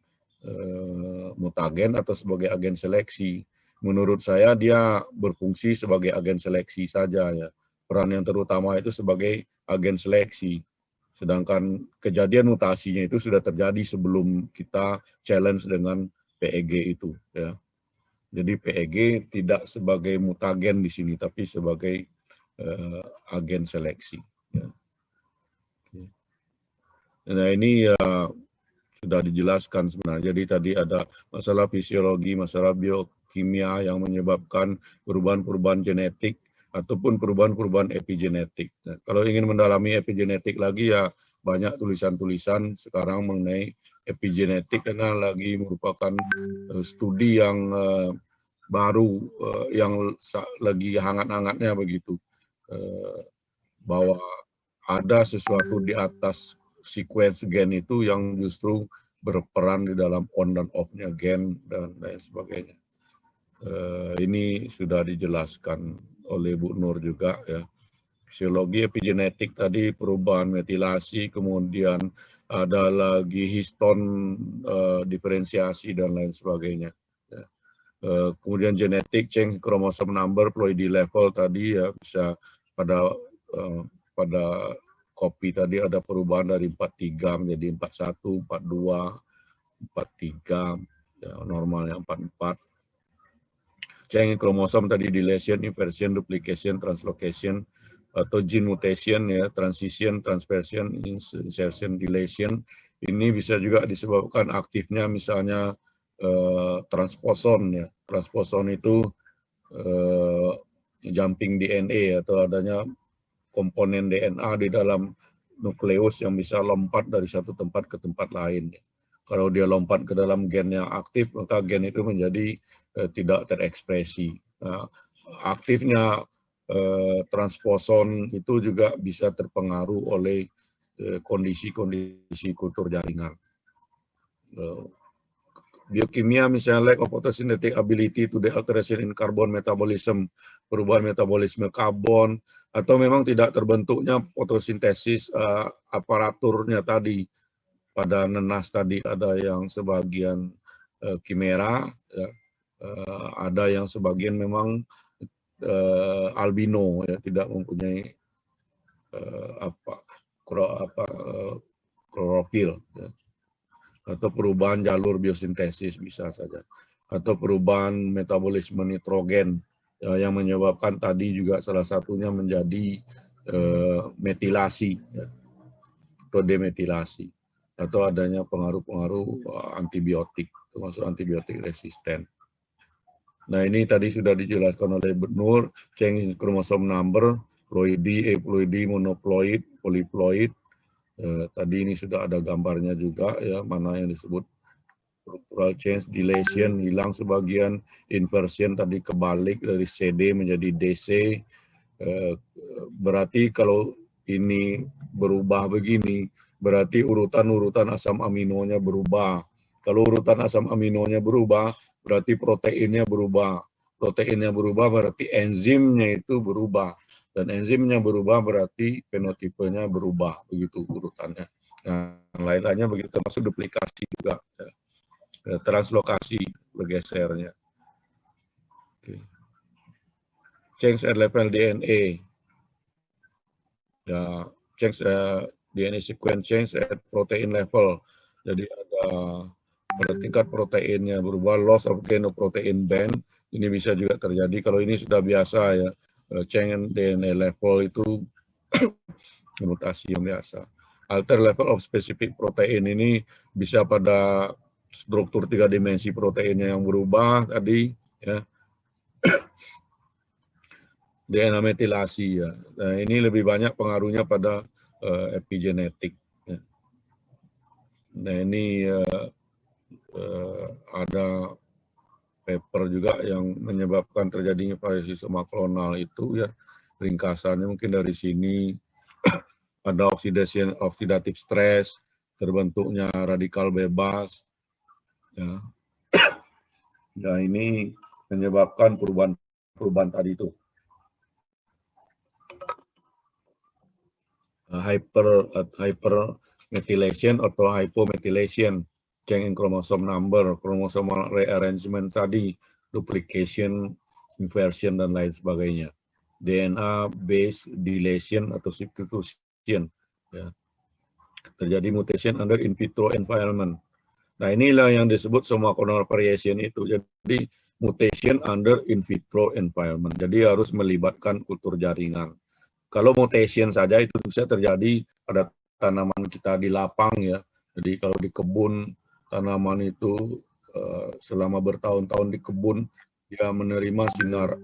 mutagen atau sebagai agen seleksi? Menurut saya dia berfungsi sebagai agen seleksi saja ya. Peran yang terutama itu sebagai agen seleksi. Sedangkan kejadian mutasinya itu sudah terjadi sebelum kita challenge dengan PEG itu ya. Jadi PEG tidak sebagai mutagen di sini, tapi sebagai agen seleksi. Ya. Nah ini ya sudah dijelaskan sebenarnya. Jadi tadi ada masalah fisiologi, masalah biokimia yang menyebabkan perubahan-perubahan genetik ataupun perubahan-perubahan epigenetik. Nah, kalau ingin mendalami epigenetik lagi ya banyak tulisan-tulisan sekarang mengenai epigenetik karena lagi merupakan studi yang baru yang lagi hangat-hangatnya begitu, bahwa ada sesuatu di atas sequence gen itu yang justru berperan di dalam on dan off-nya gen dan lain sebagainya. Ini sudah dijelaskan oleh Bu Nur juga ya. Fisiologi epigenetik tadi perubahan metilasi, kemudian ada lagi histon diferensiasi dan lain sebagainya. Ya. Kemudian genetik, change chromosome number, ploidy level tadi ya bisa pada kopi tadi ada perubahan dari 43 menjadi 41, 42, 43, ya, normalnya 44. Change kromosom tadi deletion, inversion, duplication, translocation, atau gene mutation ya, transition, transversion, insertion, deletion. Ini bisa juga disebabkan aktifnya misalnya transposon ya. Transposon itu jumping DNA atau adanya komponen DNA di dalam nukleus yang bisa lompat dari satu tempat ke tempat lain. Kalau dia lompat ke dalam gen yang aktif, maka gen itu menjadi tidak terekspresi. Nah, aktifnya transposon itu juga bisa terpengaruh oleh kondisi-kondisi kultur jaringan. Biokimia misalnya lack of photosynthetic ability to the alteration in carbon metabolism, perubahan metabolisme karbon, atau memang tidak terbentuknya fotosintesis aparaturnya tadi. Pada nenas tadi ada yang sebagian kimera, ya, ada yang sebagian memang albino, ya, tidak mempunyai klorofil. Ya. Atau perubahan jalur biosintesis bisa saja, atau perubahan metabolisme nitrogen yang menyebabkan tadi juga salah satunya menjadi metilasi ya, atau demetilasi, atau adanya pengaruh-pengaruh antibiotik, termasuk antibiotik resisten. Nah ini tadi sudah dijelaskan oleh Bu Nur, change chromosome number, ploidy, aploidy, monoploid, polyploid. Tadi ini sudah ada gambarnya juga ya, mana yang disebut structural change, deletion, hilang sebagian, inversion tadi kebalik dari CD menjadi DC. Berarti kalau ini berubah begini, berarti urutan-urutan asam aminonya berubah. Kalau urutan asam aminonya berubah, berarti proteinnya berubah. Proteinnya berubah berarti enzimnya itu berubah. Dan enzimnya berubah berarti fenotipenya berubah, begitu urutannya. Nah, lain-lainnya begitu, termasuk duplikasi juga, ya. Translokasi bergesernya. Oke. Change at level DNA, ya, change DNA sequence change at protein level. Jadi ada pada tingkat proteinnya berubah, loss of gain of protein band, ini bisa juga terjadi. Kalau ini sudah biasa ya. Change DNA level itu mutasi yang biasa. Alter level of specific protein ini bisa pada struktur 3 dimensi proteinnya yang berubah tadi ya. DNA metilasi ya. Nah, ini lebih banyak pengaruhnya pada epigenetik ya. Nah ini ada paper juga yang menyebabkan terjadinya variosis monoklonal itu ya, ringkasannya mungkin dari sini ada oxidative stress, terbentuknya radikal bebas, ya. Nah ini menyebabkan perubahan tadi itu. Hypermethylation atau hypomethylation, change in chromosome number, chromosomal rearrangement tadi, duplication, inversion, dan lain sebagainya. DNA base deletion atau substitution, ya. Terjadi mutation under in vitro environment. Nah inilah yang disebut somaconal variation itu. Jadi mutation under in vitro environment. Jadi harus melibatkan kultur jaringan. Kalau mutation saja itu bisa terjadi pada tanaman kita di lapang ya. Jadi kalau di kebun tanaman itu selama bertahun-tahun di kebun dia menerima sinar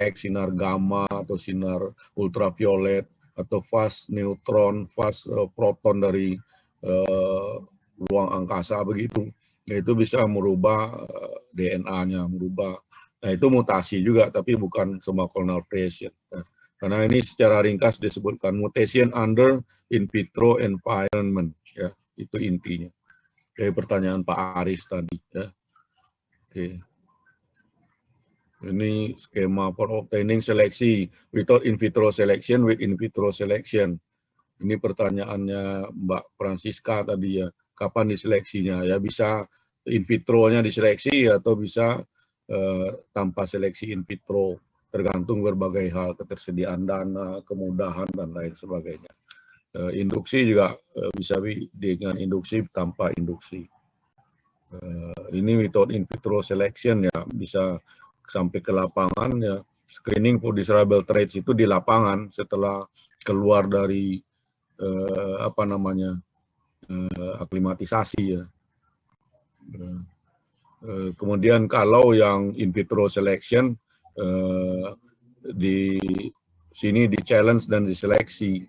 X, sinar gamma atau sinar ultraviolet atau fast neutron, fast proton dari ruang angkasa begitu. Nah, itu bisa merubah DNA-nya, merubah. Nah itu mutasi juga, tapi bukan somaconal variation. Karena ini secara ringkas disebutkan mutation under in vitro environment, ya itu intinya. Dari pertanyaan Pak Aris tadi, ya. Oke. Ini skema for obtaining seleksi without in vitro selection with in vitro selection. Ini pertanyaannya Mbak Francisca tadi ya, kapan diseleksinya? Ya bisa in vitro-nya diseleksi atau bisa tanpa seleksi in vitro. Tergantung berbagai hal, ketersediaan dana, kemudahan, dan lain sebagainya. Induksi juga bisa dengan induksi tanpa induksi. Ini without in vitro selection ya, bisa sampai ke lapangan ya. Screening for desirable traits itu di lapangan setelah keluar dari aklimatisasi ya. Kemudian kalau yang in vitro selection di sini di challenge dan diseleksi.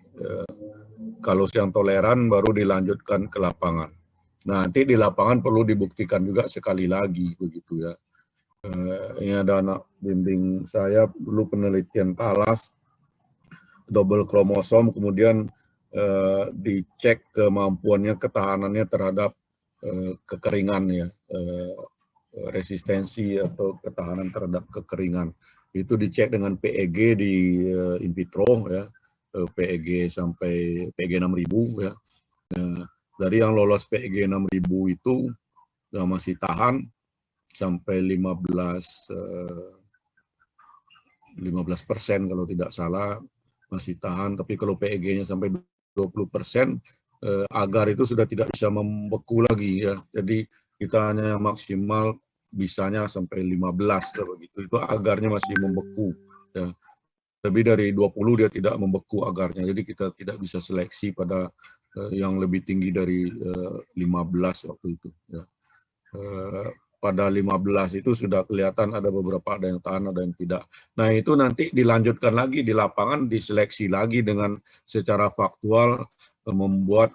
Kalau yang toleran baru dilanjutkan ke lapangan. Nah, nanti di lapangan perlu dibuktikan juga sekali lagi begitu ya. Ini ada anak bimbing saya dulu penelitian talas double kromosom, kemudian dicek kemampuannya, ketahanannya terhadap kekeringan ya, resistensi atau ketahanan terhadap kekeringan. Itu dicek dengan PEG di in vitro ya, PEG sampai PEG 6000 ya. Dari yang lolos PEG 6000 itu masih tahan sampai 15% kalau tidak salah masih tahan, tapi kalau PEG-nya sampai 20%, agar itu sudah tidak bisa membeku lagi ya. Jadi kita hanya maksimal bisanya sampai 15 begitu. Itu agarnya masih membeku ya. Lebih dari 20 dia tidak membeku agarnya. Jadi kita tidak bisa seleksi pada yang lebih tinggi dari 15 waktu itu ya. Pada 15 itu sudah kelihatan ada beberapa, ada yang tahan, ada yang tidak. Nah itu nanti dilanjutkan lagi di lapangan, diseleksi lagi dengan secara faktual, membuat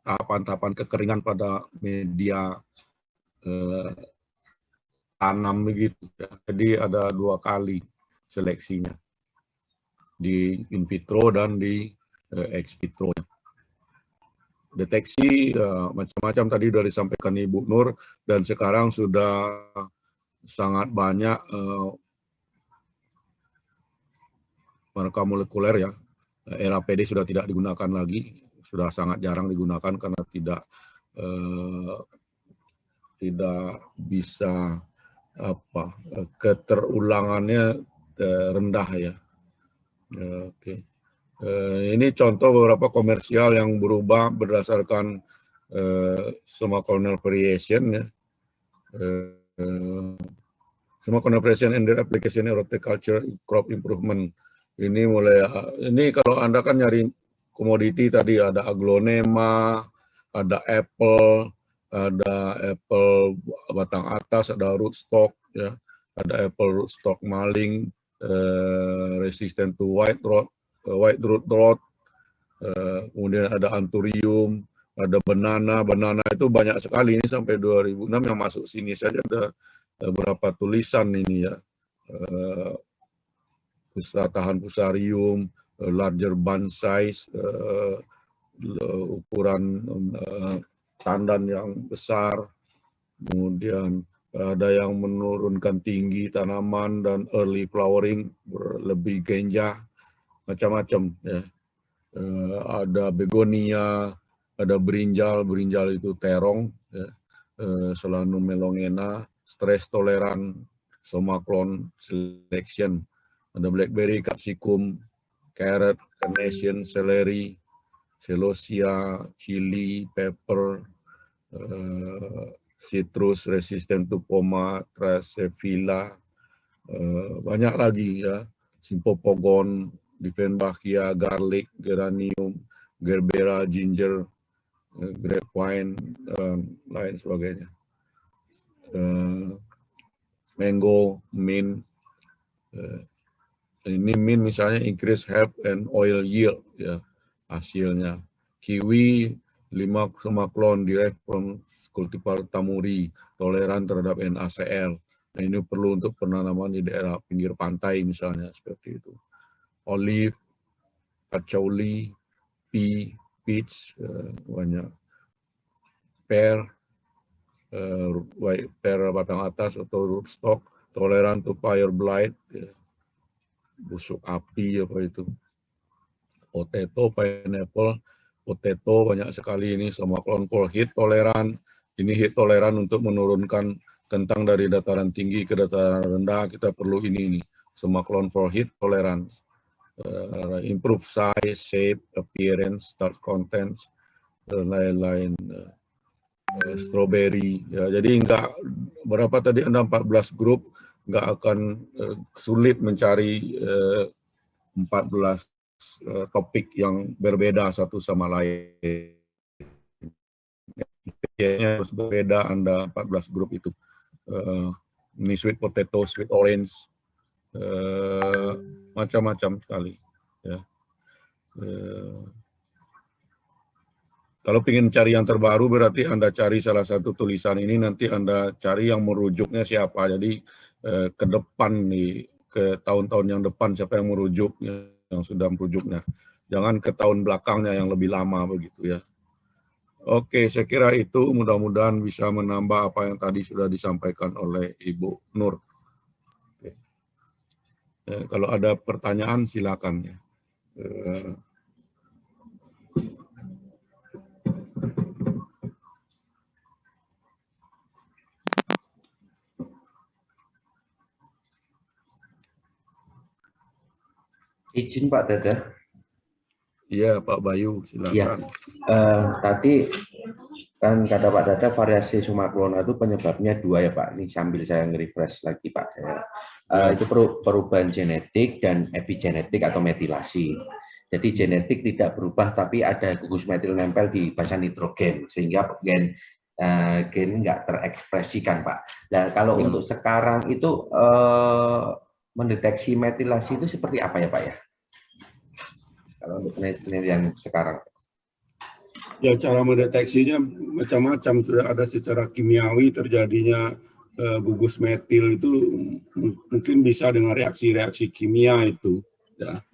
tahapan-tahapan kekeringan pada media tanam begitu. Jadi ada 2 kali seleksinya, di in vitro dan di ex vitro. Deteksi macam-macam tadi sudah disampaikan Ibu Nur, dan sekarang sudah sangat banyak marker molekuler ya. RAPD sudah tidak digunakan lagi, sudah sangat jarang digunakan karena tidak bisa keterulangannya rendah ya. Oke. Ini contoh beberapa komersial yang berubah berdasarkan somaconal variation ya. Somaconal variation and their application in horticulture crop improvement. Ini kalau Anda kan nyari komoditi tadi ada aglonema, ada apple batang atas, ada rootstock ya, ada apple rootstock maling, resistant to white root rot, kemudian ada anthurium, ada banana itu banyak sekali, ini sampai 2006 yang masuk sini saja ada beberapa tulisan ini ya, tahan fusarium, larger bud size, ukuran tandan yang besar, kemudian ada yang menurunkan tinggi tanaman dan early flowering, lebih genjah, macam-macam ya. Ada begonia, ada berinjal itu terong, ya. Solanum melongena, stress toleran, somaclone selection, ada blackberry, capsicum, carrot, carnation, celery, celosia, chili, pepper, citrus resistant to poma, Drosophylla, banyak lagi ya, Symphopogon, Dieffenbachia, garlic, geranium, gerbera, ginger, grapevine, lain sebagainya. Mango, mint, ini mint misalnya increase herb and oil yield ya hasilnya. Kiwi 5 somaclone derived from cultivar tamuri, toleran terhadap NaCl. Nah, ini perlu untuk penanaman di daerah pinggir pantai misalnya seperti itu. Olive, patchouli, pea, peach, banyak. Pear, pear batang atas atau rootstock, toleran to fire blight, ya. Busuk api apa itu. Potato, pineapple, potato banyak sekali ini sama klonpol heat toleran. Ini heat toleran untuk menurunkan kentang dari dataran tinggi ke dataran rendah, kita perlu ini sama klonpol heat tolerance. Improve size, shape, appearance, starch contents, dan lain-lain. Strawberry, ya, jadi enggak berapa tadi Anda 14 grup, enggak akan sulit mencari 14 topik yang berbeda satu sama lain. Kayaknya harus berbeda Anda 14 grup itu. Ini sweet potato, sweet orange, macam-macam sekali. Ya. Kalau ingin cari yang terbaru berarti Anda cari salah satu tulisan ini, nanti Anda cari yang merujuknya siapa. Jadi ke depan nih, ke tahun-tahun yang depan siapa yang merujuknya, yang sudah merujuknya. Jangan ke tahun belakangnya yang lebih lama begitu ya. Oke, saya kira itu mudah-mudahan bisa menambah apa yang tadi sudah disampaikan oleh Ibu Nur. Oke. Kalau ada pertanyaan silakan ya. Izin Pak Dada. Iya Pak Bayu, silakan. Ya, tadi kan kata Pak Dada variasi somaclona itu penyebabnya 2 ya Pak. Ini sambil saya nge-refresh lagi Pak. Itu perubahan genetik dan epigenetik atau metilasi. Jadi genetik tidak berubah tapi ada gugus metil nempel di basa nitrogen sehingga gen nggak terekspresikan Pak. Nah kalau untuk sekarang itu mendeteksi metilasi itu seperti apa ya Pak ya? Kalau untuk penelitian sekarang. Ya, cara mendeteksinya macam-macam, sudah ada secara kimiawi terjadinya gugus metil itu mungkin bisa dengan reaksi-reaksi kimia itu ya.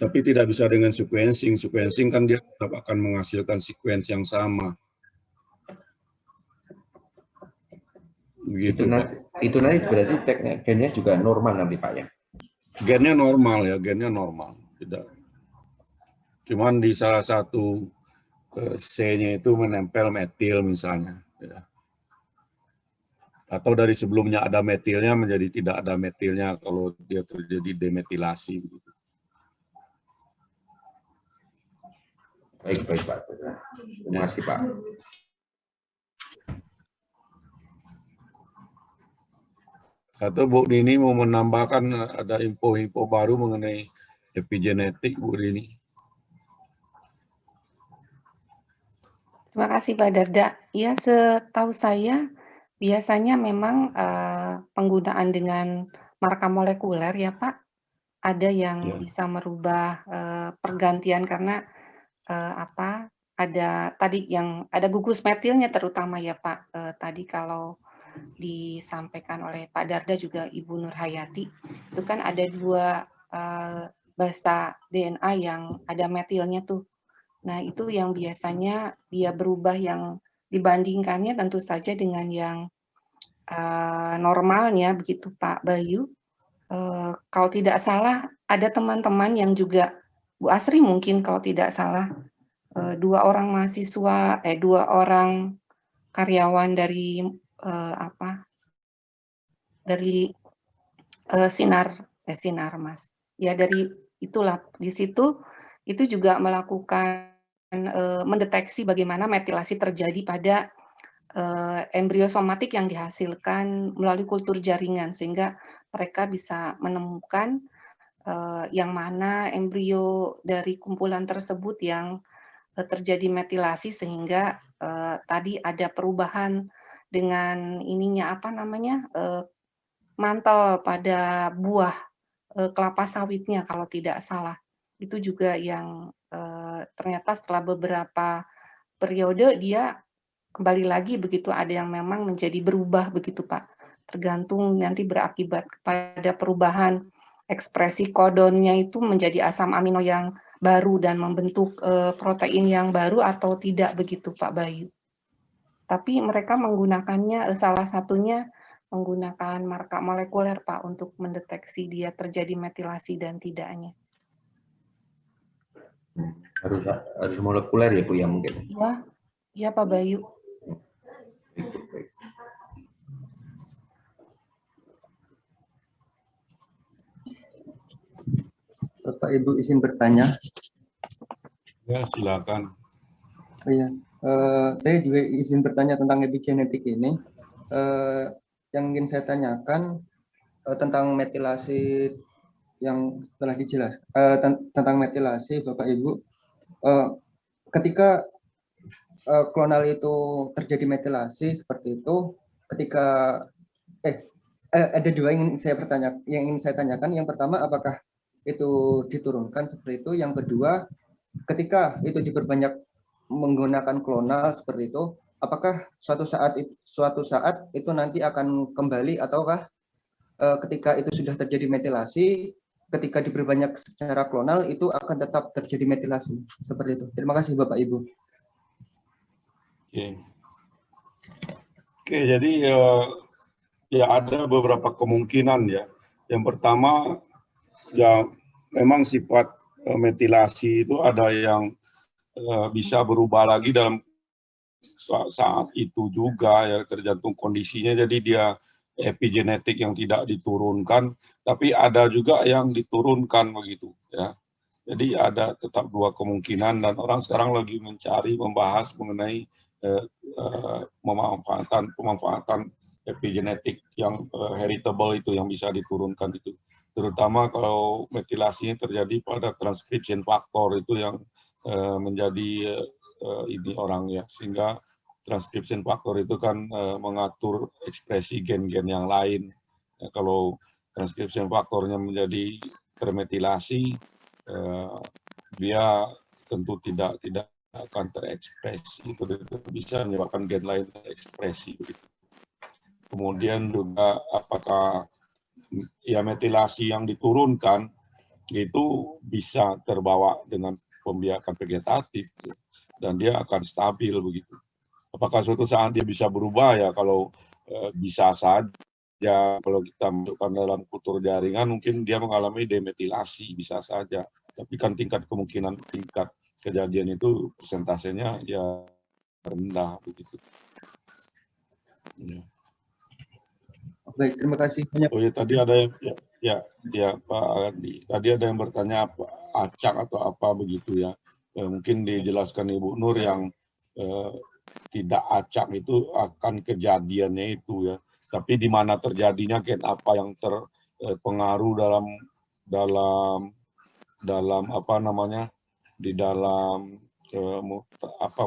Tapi tidak bisa dengan sequencing. Sequencing kan dia tetap akan menghasilkan sequence yang sama. Begitu, Pak. Itu nanti berarti gennya juga normal nanti Pak ya? Gennya normal ya, gennya normal. Tidak. Cuman di salah satu C-nya itu menempel metil misalnya. Ya. Atau dari sebelumnya ada metilnya menjadi tidak ada metilnya kalau dia terjadi demetilasi. Baik Pak. Terima kasih Pak. Atau Bu Dini mau menambahkan ada info-info baru mengenai epigenetik, Bu Dini? Terima kasih Pak Darda. Ya, setahu saya biasanya memang penggunaan dengan marker molekuler ya Pak, ada yang Ya. bisa merubah pergantian karena ada tadi yang ada gugus metilnya terutama ya Pak. Tadi kalau disampaikan oleh Pak Darda juga Ibu Nurhayati, itu kan ada 2 basa DNA yang ada metilnya tuh. Nah, itu yang biasanya dia berubah yang dibandingkannya tentu saja dengan yang normalnya begitu Pak Bayu. Kalau tidak salah ada teman-teman yang juga Bu Asri mungkin kalau tidak salah 2 orang mahasiswa 2 orang karyawan dari dari Sinar Mas. Ya dari itulah di situ itu juga melakukan mendeteksi bagaimana metilasi terjadi pada embrio somatik yang dihasilkan melalui kultur jaringan sehingga mereka bisa menemukan yang mana embrio dari kumpulan tersebut yang terjadi metilasi sehingga tadi ada perubahan dengan ininya mantel pada buah kelapa sawitnya kalau tidak salah. Itu juga yang ternyata setelah beberapa periode dia kembali lagi begitu ada yang memang menjadi berubah begitu Pak. Tergantung nanti berakibat kepada perubahan ekspresi kodonnya itu menjadi asam amino yang baru dan membentuk protein yang baru atau tidak begitu Pak Bayu. Tapi mereka menggunakannya salah satunya menggunakan marker molekuler Pak untuk mendeteksi dia terjadi metilasi dan tidaknya. Harus molekuler ya Bu ya mungkin. Iya Pak Bayu. Bapak Ibu izin bertanya. Ya, silakan. Oh, iya. Saya juga izin bertanya tentang epigenetik ini. Yang ingin saya tanyakan tentang metilasi yang telah dijelaskan tentang metilasi Bapak Ibu. Ketika klonal itu terjadi metilasi seperti itu, ketika ada 2 yang ingin saya tanyakan. Yang pertama, apakah itu diturunkan seperti itu? Yang kedua, ketika itu diperbanyak menggunakan klonal seperti itu, apakah suatu saat itu nanti akan kembali ataukah ketika itu sudah terjadi metilasi, ketika diperbanyak secara klonal itu akan tetap terjadi metilasi seperti itu? Terima kasih Bapak Ibu. Oke, jadi ya ada beberapa kemungkinan ya. Yang pertama ya memang sifat metilasi itu ada yang bisa berubah lagi dalam saat itu juga ya, tergantung kondisinya. Jadi dia epigenetik yang tidak diturunkan, tapi ada juga yang diturunkan begitu ya. Jadi ada tetap 2 kemungkinan dan orang sekarang lagi membahas mengenai pemanfaatan epigenetik yang heritable itu yang bisa diturunkan itu. Terutama kalau metilasinya terjadi pada transcription factor itu yang menjadi ini orang ya, sehingga transcription factor itu kan mengatur ekspresi gen-gen yang lain. Ya, kalau transcription faktornya menjadi termetilasi, dia tentu tidak akan terekspresi, itu bisa menyebabkan gen lain terekspresi. Kemudian juga apakah ya metilasi yang diturunkan itu bisa terbawa dengan pembiakan vegetatif dan dia akan stabil begitu. Apakah suatu saat dia bisa berubah ya? Kalau bisa saja, kalau kita masukkan dalam kultur jaringan mungkin dia mengalami demetilasi, bisa saja. Tapi kan tingkat kejadian itu persentasenya ya rendah begitu. Ya. Baik, terima kasih banyak. Oh ya, tadi ada yang Pak Andi. Tadi ada yang bertanya apa acak atau apa begitu ya. Mungkin dijelaskan Ibu Nur yang tidak acak itu akan kejadiannya itu ya. Tapi di mana terjadinya, gen apa yang terpengaruh dalam apa namanya, di dalam apa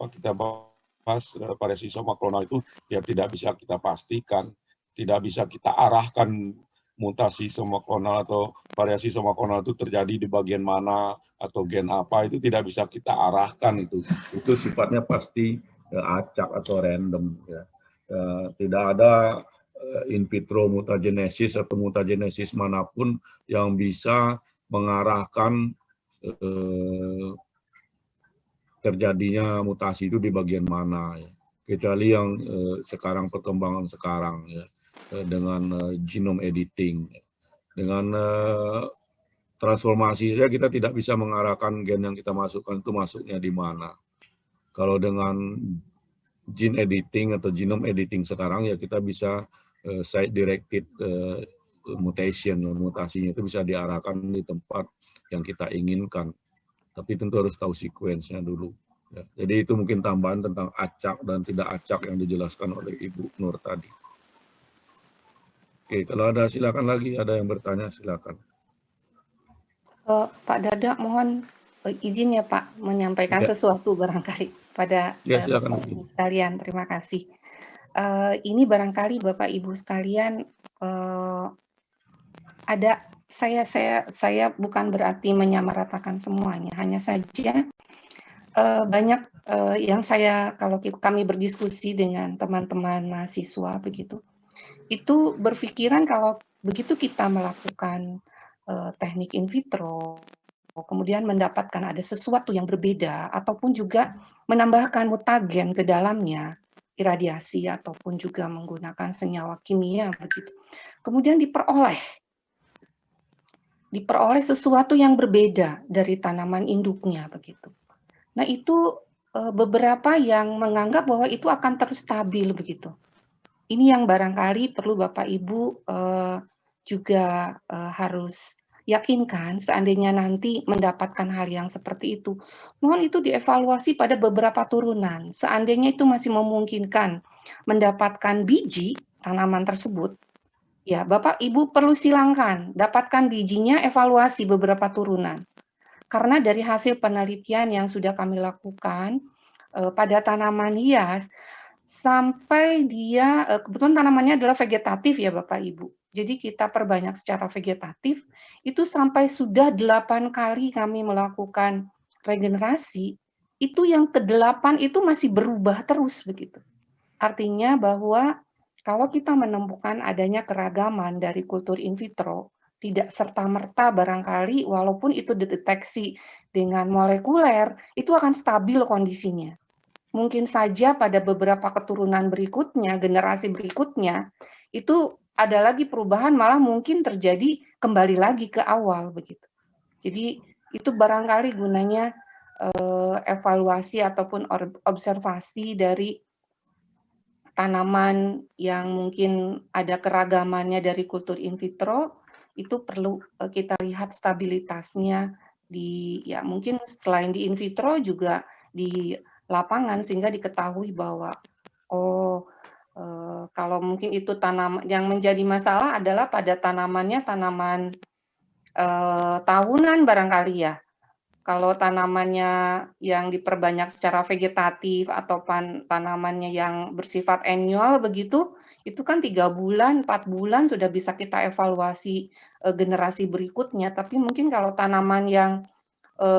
kita bahas variasi soma klonal itu ya tidak bisa kita pastikan, tidak bisa kita arahkan mutasi somaklonal atau variasi somaklonal itu terjadi di bagian mana atau gen apa, itu tidak bisa kita arahkan itu. Itu sifatnya pasti acak atau random ya. Tidak ada in vitro mutagenesis atau mutagenesis manapun yang bisa mengarahkan terjadinya mutasi itu di bagian mana ya. Kecuali yang sekarang perkembangan sekarang ya, dengan genome editing. Dengan transformasi saja kita tidak bisa mengarahkan gen yang kita masukkan itu masuknya di mana. Kalau dengan gene editing atau genome editing sekarang ya kita bisa site directed mutation, mutasinya itu bisa diarahkan di tempat yang kita inginkan. Tapi tentu harus tahu sequence-nya dulu. Ya. Jadi itu mungkin tambahan tentang acak dan tidak acak yang dijelaskan oleh Ibu Nur tadi. Oke, kalau ada silakan lagi, ada yang bertanya silakan. Pak Darda, mohon izin ya Pak menyampaikan sesuatu barangkali pada silakan. Bapak Ibu sekalian. Terima kasih. Ini barangkali Bapak Ibu sekalian ada saya bukan berarti menyamaratakan semuanya, hanya saja banyak yang kalau kami berdiskusi dengan teman-teman mahasiswa begitu, itu berpikiran kalau begitu kita melakukan teknik in vitro, kemudian mendapatkan ada sesuatu yang berbeda, ataupun juga menambahkan mutagen ke dalamnya, iradiasi ataupun juga menggunakan senyawa kimia begitu, kemudian diperoleh sesuatu yang berbeda dari tanaman induknya begitu. Nah itu beberapa yang menganggap bahwa itu akan terus stabil begitu. Ini yang barangkali perlu Bapak Ibu juga harus yakinkan seandainya nanti mendapatkan hal yang seperti itu. Mohon itu dievaluasi pada beberapa turunan. Seandainya itu masih memungkinkan mendapatkan biji tanaman tersebut, ya Bapak Ibu perlu silangkan, dapatkan bijinya, evaluasi beberapa turunan. Karena dari hasil penelitian yang sudah kami lakukan pada tanaman hias, sampai dia, kebetulan tanamannya adalah vegetatif ya Bapak Ibu. Jadi kita perbanyak secara vegetatif, itu sampai sudah 8 kali kami melakukan regenerasi, itu yang ke-8 itu masih berubah terus begitu. Artinya bahwa kalau kita menemukan adanya keragaman dari kultur in vitro, tidak serta-merta barangkali walaupun itu dideteksi dengan molekuler, itu akan stabil kondisinya. Mungkin saja pada beberapa keturunan berikutnya, generasi berikutnya, itu ada lagi perubahan, malah mungkin terjadi kembali lagi ke awal begitu. Jadi itu barangkali gunanya evaluasi ataupun observasi dari tanaman yang mungkin ada keragamannya dari kultur in vitro, itu perlu kita lihat stabilitasnya ya mungkin selain di in vitro juga di lapangan, sehingga diketahui bahwa kalau mungkin itu tanaman yang menjadi masalah adalah pada tanamannya tanaman tahunan barangkali ya. Kalau tanamannya yang diperbanyak secara vegetatif atau tanamannya yang bersifat annual begitu, itu kan 3 bulan, 4 bulan sudah bisa kita evaluasi generasi berikutnya. Tapi mungkin kalau tanaman yang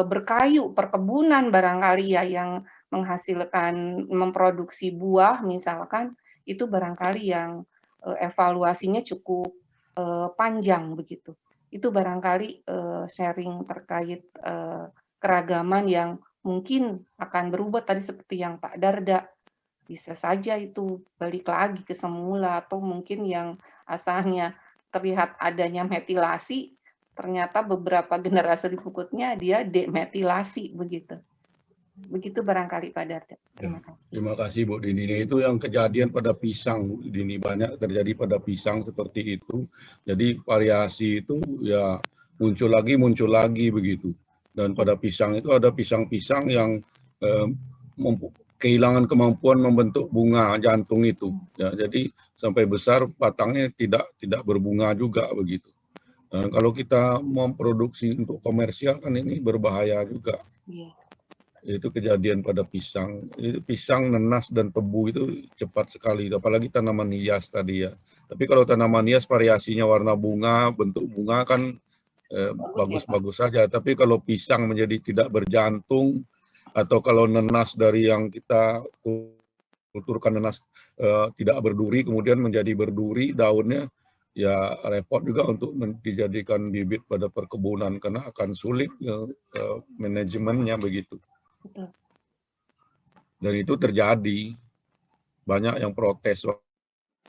berkayu, perkebunan barangkali ya, yang menghasilkan, memproduksi buah misalkan, itu barangkali yang evaluasinya cukup panjang begitu. Itu barangkali sharing terkait keragaman yang mungkin akan berubah tadi seperti yang Pak Darda. Bisa saja itu balik lagi ke semula, atau mungkin yang asalnya terlihat adanya metilasi, ternyata beberapa generasi berikutnya dia demetilasi begitu. Begitu barangkali Pak Darda. Terima kasih. Terima kasih Bu Dini. Itu yang kejadian pada pisang, Dini, banyak terjadi pada pisang seperti itu. Jadi variasi itu ya muncul lagi begitu. Dan pada pisang itu ada pisang-pisang yang kehilangan kemampuan membentuk bunga jantung itu. Ya, jadi sampai besar batangnya tidak berbunga juga begitu. Dan kalau kita memproduksi untuk komersial kan ini berbahaya juga. Iya. Itu kejadian pada pisang. Pisang, nanas, dan tebu itu cepat sekali. Apalagi tanaman hias tadi ya. Tapi kalau tanaman hias variasinya warna bunga, bentuk bunga kan bagus-bagus saja. Tapi kalau pisang menjadi tidak berjantung, atau kalau nenas dari yang kita kulturkan nenas tidak berduri, kemudian menjadi berduri daunnya, ya repot juga untuk dijadikan bibit pada perkebunan karena akan sulit manajemennya begitu. Betul. Dan itu terjadi, banyak yang protes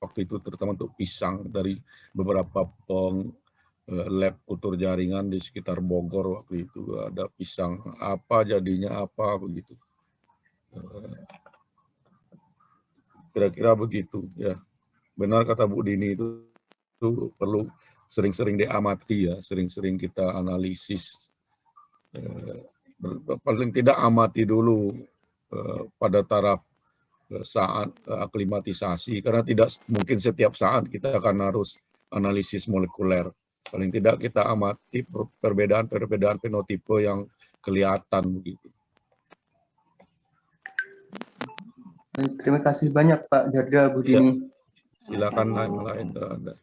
waktu itu, terutama untuk pisang dari beberapa lab kultur jaringan di sekitar Bogor waktu itu. Ada pisang apa jadinya apa begitu. Kira-kira begitu ya. Benar kata Bu Dini, itu perlu sering-sering diamati ya, sering-sering kita analisis. Paling tidak amati dulu pada taraf saat aklimatisasi, karena tidak mungkin setiap saat kita akan harus analisis molekuler. Paling tidak kita amati perbedaan-perbedaan fenotipe yang kelihatan begitu. Terima kasih banyak Pak Darda, Bu Dini. Silakan lain Anda.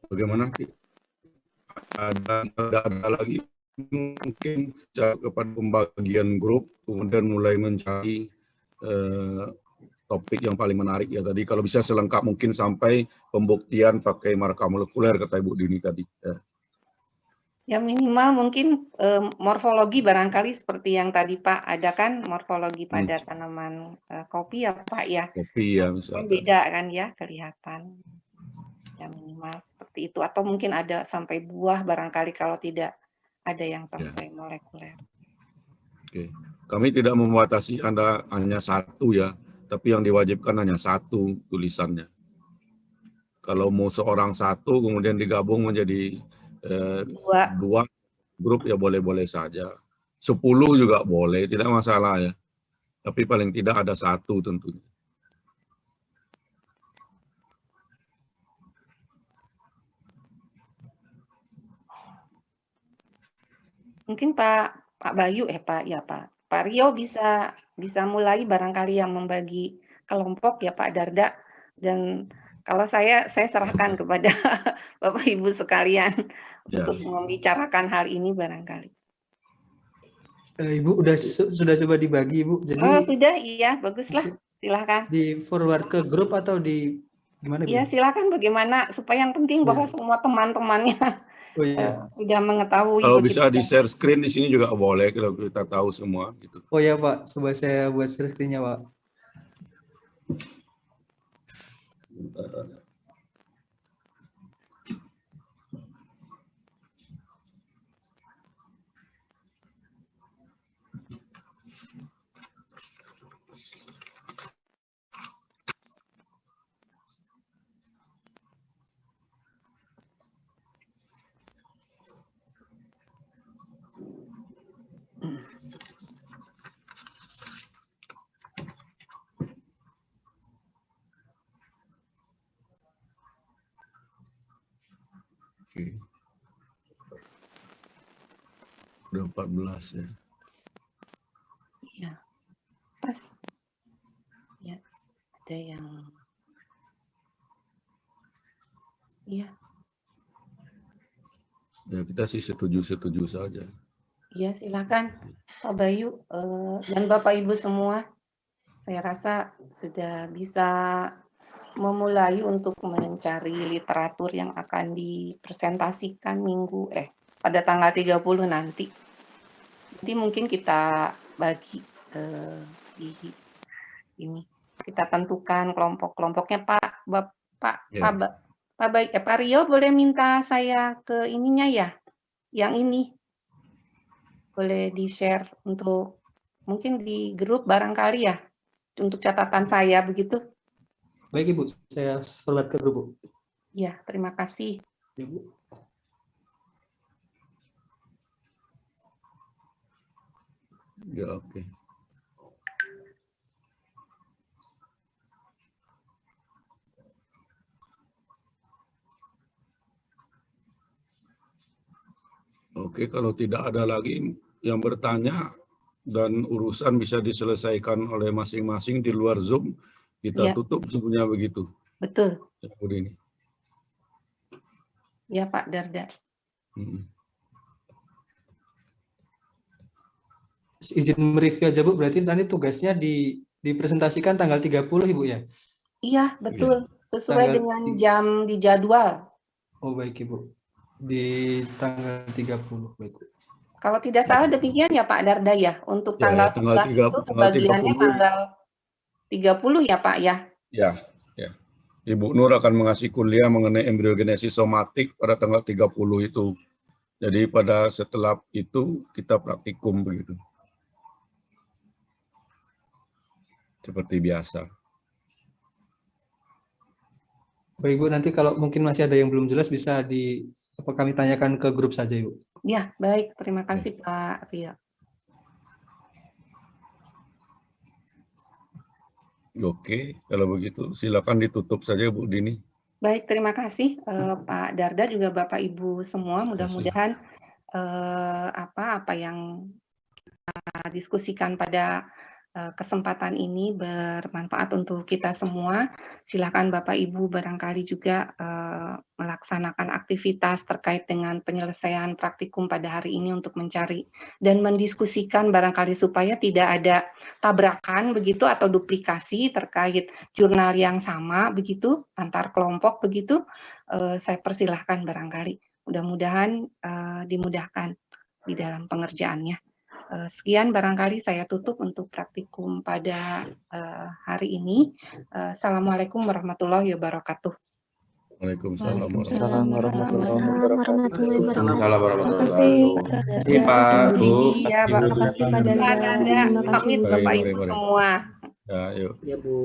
Bagaimana? Ada lagi mungkin kepada pembagian grup, kemudian mulai mencari topik yang paling menarik ya tadi. Kalau bisa selengkap mungkin sampai pembuktian pakai marker molekuler kata Ibu Dini tadi. Ya minimal mungkin morfologi barangkali seperti yang tadi Pak ada kan morfologi pada tanaman kopi ya Pak ya. Kopi ya Kan misalkan. beda kan ya kelihatan. Ya minimal seperti itu, atau mungkin ada sampai buah barangkali kalau tidak ada yang sampai molekuler. Oke. Kami tidak membatasi Anda hanya satu ya, tapi yang diwajibkan hanya satu tulisannya. Kalau mau seorang satu kemudian digabung menjadi dua grup ya boleh-boleh saja. 10 juga boleh, tidak masalah ya. Tapi paling tidak ada satu tentunya. Mungkin Pak Bayu Pak Rio bisa mulai barangkali yang membagi kelompok ya Pak Darda, dan kalau saya serahkan kepada Bapak Ibu sekalian untuk membicarakan hal ini barangkali. Ibu sudah coba dibagi Ibu. Jadi sudah, iya baguslah, silahkan. Di forward ke grup atau di gimana? Iya silakan, bagaimana supaya yang penting bahwa semua teman-temannya sudah mengetahui. Kalau bisa di share screen di sini juga boleh kalau kita tahu semua gitu. Oh ya Pak, coba saya buat share screen-nya Pak. Udah 14 ya. Iya, pas. Ya, ada yang. Iya. Ya kita sih setuju saja. Iya silakan Pak Bayu dan Bapak Ibu semua. Saya rasa sudah bisa memulai untuk mencari literatur yang akan dipresentasikan pada tanggal 30 nanti. Nanti mungkin kita bagi di ini. Kita tentukan kelompok-kelompoknya Pak Rio boleh minta saya ke ininya ya? yang ini. Boleh di-share untuk mungkin di grup barangkali ya, untuk catatan saya begitu. Baik Ibu, saya forward ke grup Bu. Ya, terima kasih. Ibu. Ya, oke. Oke, kalau tidak ada lagi yang bertanya dan urusan bisa diselesaikan oleh masing-masing di luar Zoom, kita Ya. tutup sebenarnya begitu. Betul. Ya, Bu Dini. Ya, Pak Darda. Izin mereview aja Bu, berarti nanti tugasnya dipresentasikan tanggal 30 Ibu ya? Iya, betul. Sesuai Tanggal dengan jam di jadwal. Oh baik Ibu, di tanggal 30 baik Bu. Kalau tidak salah demikian ya Pak Darda ya. Untuk Ya, tanggal tanggal 11 itu tanggal kebagiannya 30. tanggal 30 ya Pak ya. Ya, ya. Ibu Nur akan mengasih kuliah mengenai embriogenesis somatik pada tanggal 30 itu. Jadi pada setelah itu kita praktikum begitu. Seperti biasa. Baik Ibu, nanti kalau mungkin masih ada yang belum jelas bisa kami tanyakan ke grup saja Ibu. Ya, baik. Terima kasih Pak Ria. Oke, kalau begitu silakan ditutup saja Bu Dini. Baik, terima kasih Pak Darda juga Bapak Ibu semua. Mudah-mudahan apa yang kita diskusikan pada kesempatan ini bermanfaat untuk kita semua. Silakan Bapak Ibu barangkali juga melaksanakan aktivitas terkait dengan penyelesaian praktikum pada hari ini untuk mencari dan mendiskusikan barangkali supaya tidak ada tabrakan begitu atau duplikasi terkait jurnal yang sama begitu antar kelompok begitu. Saya persilahkan barangkali. Mudah-mudahan dimudahkan di dalam pengerjaannya. Sekian barangkali saya tutup untuk praktikum pada hari ini. Assalamualaikum warahmatullahi wabarakatuh. Waalaikumsalam warahmatullahi wabarakatuh. Waalaikumsalam warahmatullahi wabarakatuh. Terima kasih Pak, Bu. Iya, Terima kasih Pak Danda. Pak Danda. Terima kasih Pamit Bu. Bapak Ibu semua. Ya, yuk. Ya Bu.